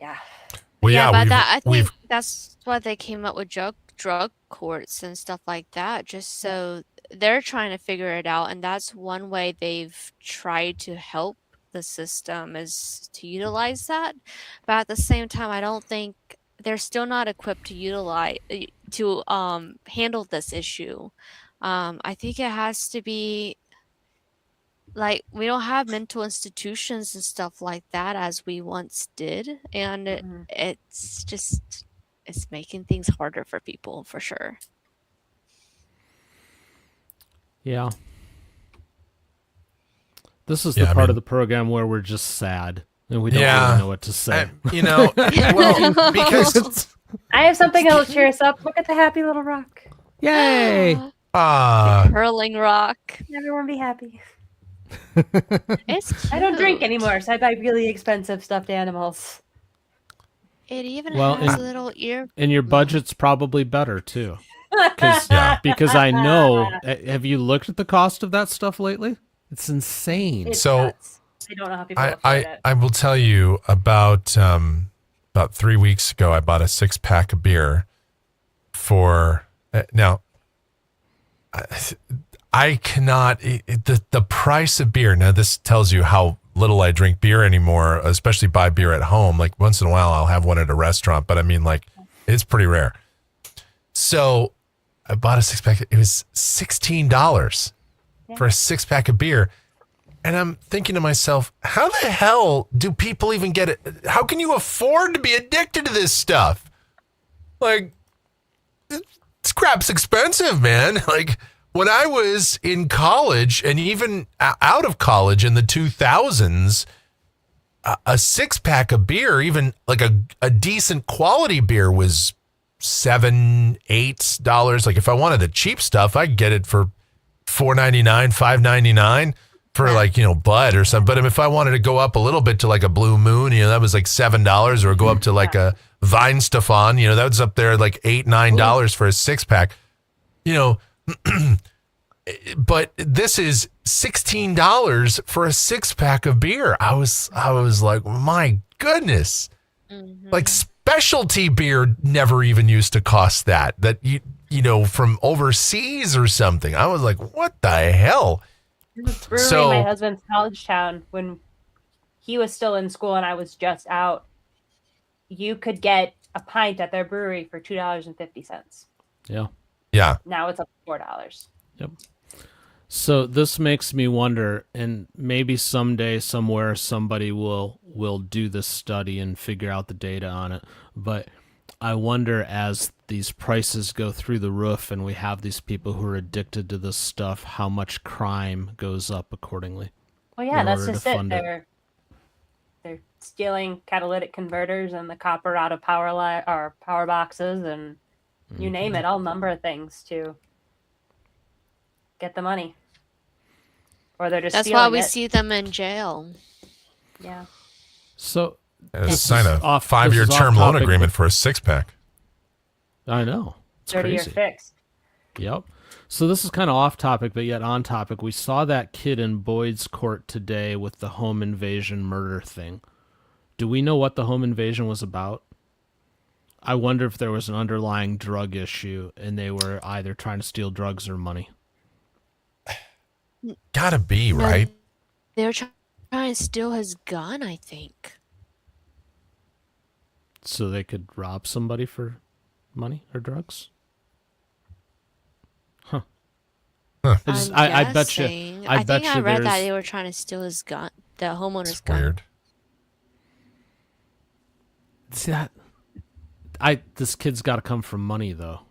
I think that's why they came up with drug courts and stuff like that, just so they're trying to figure it out. And that's one way they've tried to help the system, is to utilize that. But at the same time, I don't think they're still not equipped to handle this issue. I think it has to be like, we don't have mental institutions and stuff like that as we once did, and it's making things harder for people, for sure. Yeah. This is the part of the program where we're just sad and we don't really know what to say. Well, because I have something that'll cheer us up. Look at the happy little rock. Yay! The curling rock. Everyone be happy. It's cute. I don't drink anymore, so I buy really expensive stuffed animals. It even has a little ear. And your budget's probably better too. Because I know. Have you looked at the cost of that stuff lately? It's insane. It's nuts. I don't know how people afford it. I will tell you about 3 weeks ago, I bought a 6-pack of beer for now. I cannot the price of beer. Now this tells you how little I drink beer anymore, especially buy beer at home. Like once in a while I'll have one at a restaurant, but I mean like it's pretty rare. So I bought a 6-pack. It was $16 for a 6-pack of beer. And I'm thinking to myself, how the hell do people even get it? How can you afford to be addicted to this stuff? Like, this crap's expensive, man. Like, when I was in college and even out of college in the 2000s, a 6-pack of beer, even like a decent quality beer, was $7, $8. Like, if I wanted the cheap stuff, I could get it for $4.99, $5.99. For like, Bud or something. But if I wanted to go up a little bit to like a Blue Moon, that was like $7, or go up to like a Vine Stefan, that was up there like $8, $9 for a 6-pack, but this is $16 for a 6-pack of beer. I was like, my goodness, like specialty beer never even used to cost that from overseas or something. I was like, what the hell? Brewery in my husband's college town, when he was still in school and I was just out, you could get a pint at their brewery for $2.50. Yeah. Yeah. Now it's up to $4. Yep. So this makes me wonder, and maybe someday, somewhere, somebody will do this study and figure out the data on it. But I wonder, as these prices go through the roof and we have these people who are addicted to this stuff, how much crime goes up accordingly. Well, yeah, that's just it. They're stealing catalytic converters and the copper out of power boxes, and you name it, all number of things to get the money. Or they're just That's stealing why we it. see them in jail. Yeah. So sign a 5-year term loan agreement for a 6-pack. I know. It's 30-year crazy. fixed. Yep. So this is kind of off topic, but yet on topic. We saw that kid in Boyd's court today with the home invasion murder thing. Do we know what the home invasion was about? I wonder if there was an underlying drug issue and they were either trying to steal drugs or money. Gotta be, right? They were trying to steal his gun, I think. So they could rob somebody for money or drugs? Huh. I bet you. I think I read that they were trying to steal his gun, the homeowner's gun. Weird. See that? This kid's got to come from money, though.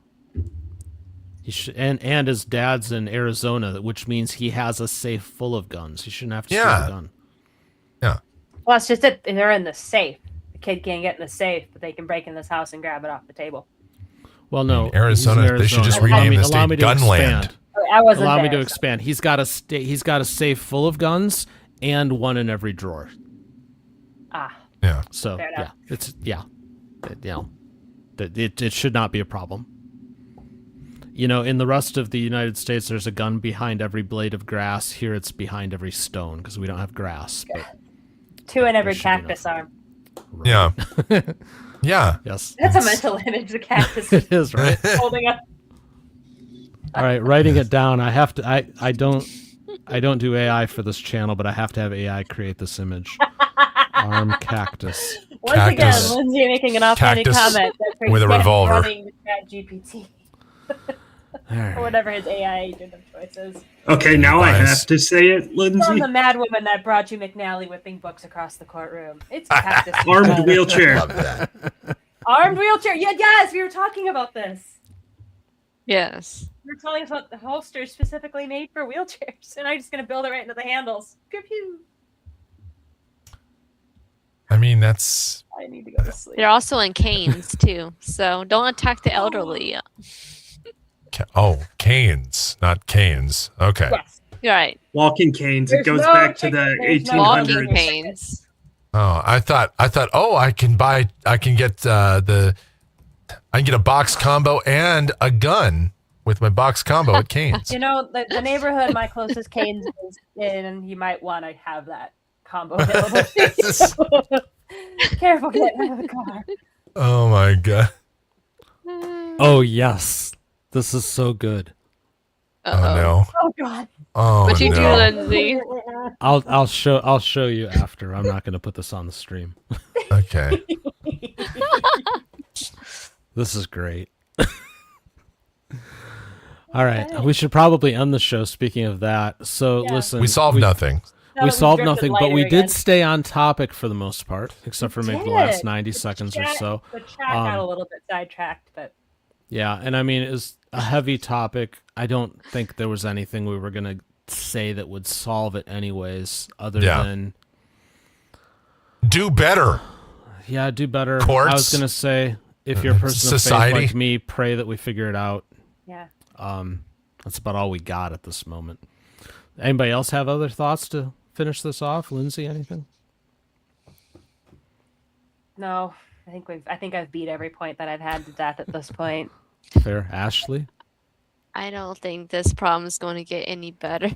He should, and his dad's in Arizona, which means he has a safe full of guns. He shouldn't have to steal a gun. Yeah. Well, it's just that they're in the safe. The kid can't get in the safe, but they can break in this house and grab it off the table. Well, no, Arizona. They should just rename the state Gunland. Allow me to expand. He's got a safe full of guns and one in every drawer. Ah. Yeah. So it should not be a problem. You know, in the rest of the United States, there's a gun behind every blade of grass. Here, it's behind every stone because we don't have grass. But 2 in every cactus arm. Right. Yeah. Yeah. Yes. That's a mental image. The cactus it is, right? holding up. All right, writing it down. I have to. I don't do AI for this channel, but I have to have AI create this image. Arm cactus. Once again, Lindsay making an offhanded comment with a revolver. Running ChatGPT. Or whatever his AI agent of choice is. Okay, now I have to say it, Lindsay. From the mad woman that brought you McNally whipping books across the courtroom. It's cactus. Armed wheelchair. Love that. Armed wheelchair. Yeah, yes, we were talking about this. Yes. We were telling us about the holsters specifically made for wheelchairs, and I'm just going to build it right into the handles. Pew pew. I mean, that's... I need to go to sleep. They're also in canes, too. So don't attack the elderly. Canes, not canes. Okay. Yes. Right. Walking canes. It goes back to the 1800s. Walking canes. Oh, I thought, I can get a box combo and a gun with my box combo at Canes. You know, the neighborhood my closest Canes is in, you might want to have that combo available. Careful getting out of the car. Oh my god. Oh yes. This is so good. Oh no. Oh god. Oh What you do, no. Lindsay? I'll show you after. I'm not going to put this on the stream. Okay. This is great. All right, we should probably end the show. Speaking of that, so listen, We solved nothing. We solved drifted nothing, but we lighter did stay on topic for the most part, except for maybe the last 90 seconds or so. The chat got a little bit sidetracked, but yeah, and I mean, it's a heavy topic. I don't think there was anything we were gonna say that would solve it, anyways, other than do better. Yeah, do better. Courts, I was gonna say, if you're a person of faith like me, pray that we figure it out. Yeah. That's about all we got at this moment. Anybody else have other thoughts to finish this off? Lindsay, anything? No, I think I've beat every point that I've had to death at this point. Fair. Ashley? I don't think this problem is going to get any better.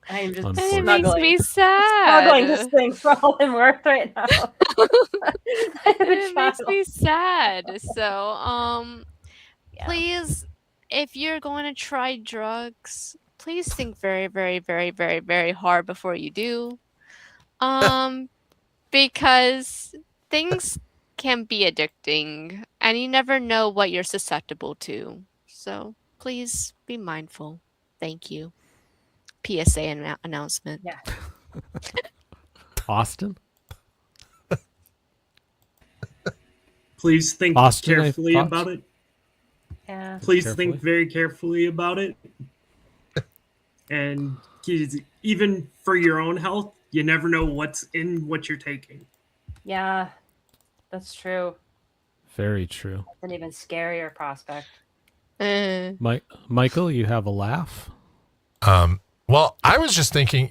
I'm just it makes me sad. Struggling this thing for all I'm worth right now. It makes me sad. So, please, if you're going to try drugs, please think very, very, very, very, very hard before you do. Because things can be addicting and you never know what you're susceptible to. So please be mindful. Thank you. PSA announcement. Yeah. Austin? Please think Austin, carefully thoughts? about it. Yeah. Please Carefully. think very carefully about it. And even for your own health, you never know what's in what you're taking. Yeah, that's true. Very true. That's an even scarier prospect. Michael, you have a laugh? Well, I was just thinking,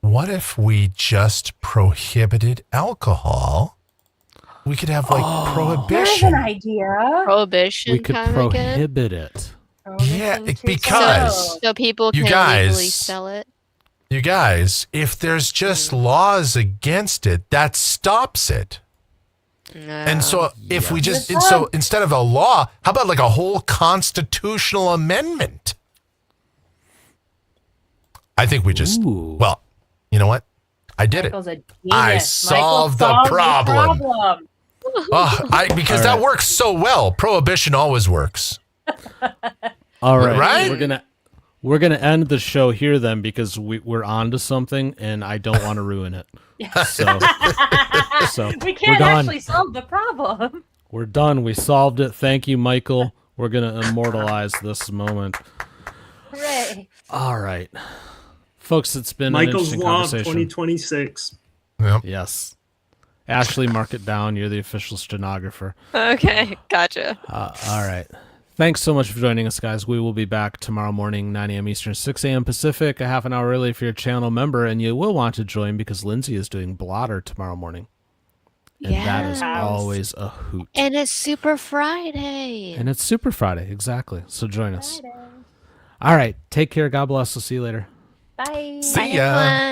what if we just prohibited alcohol? We could have There's prohibition. an idea. Prohibition. We could kind of again? prohibit it. Yeah, Prohibition too. because So people You can legally guys- sell it. you guys, if there's just laws against it, that stops it. No. And so if we just Yes. so instead of a law, how about like a whole constitutional amendment? I think we just Ooh. well, you know what? I did Michael's a it. genius. I Michael solved the solved problem. problem. Because All that right. works so well. Prohibition always works. All right. Right? We're gonna end the show here then because we're on to something and I don't want to ruin it. So We we're can't done. actually solve the problem. We're done. We solved it. Thank you, Michael. We're gonna immortalize this moment. Hooray. All right, folks. It's been an Michael's interesting Law of conversation. 2026. Yep. Yes. Ashley, mark it down. You're the official stenographer. Okay, gotcha. All right. Thanks so much for joining us, guys. We will be back tomorrow morning, 9 a.m. Eastern, 6 a.m. Pacific, a half an hour early if you're a channel member, and you will want to join because Lindsay is doing Blotter tomorrow morning. And that is Yes. always a hoot. And it's Super Friday. And it's Super Friday, exactly. So join us. All right. Take care. God bless. We'll see you later. Bye. See ya. Bye.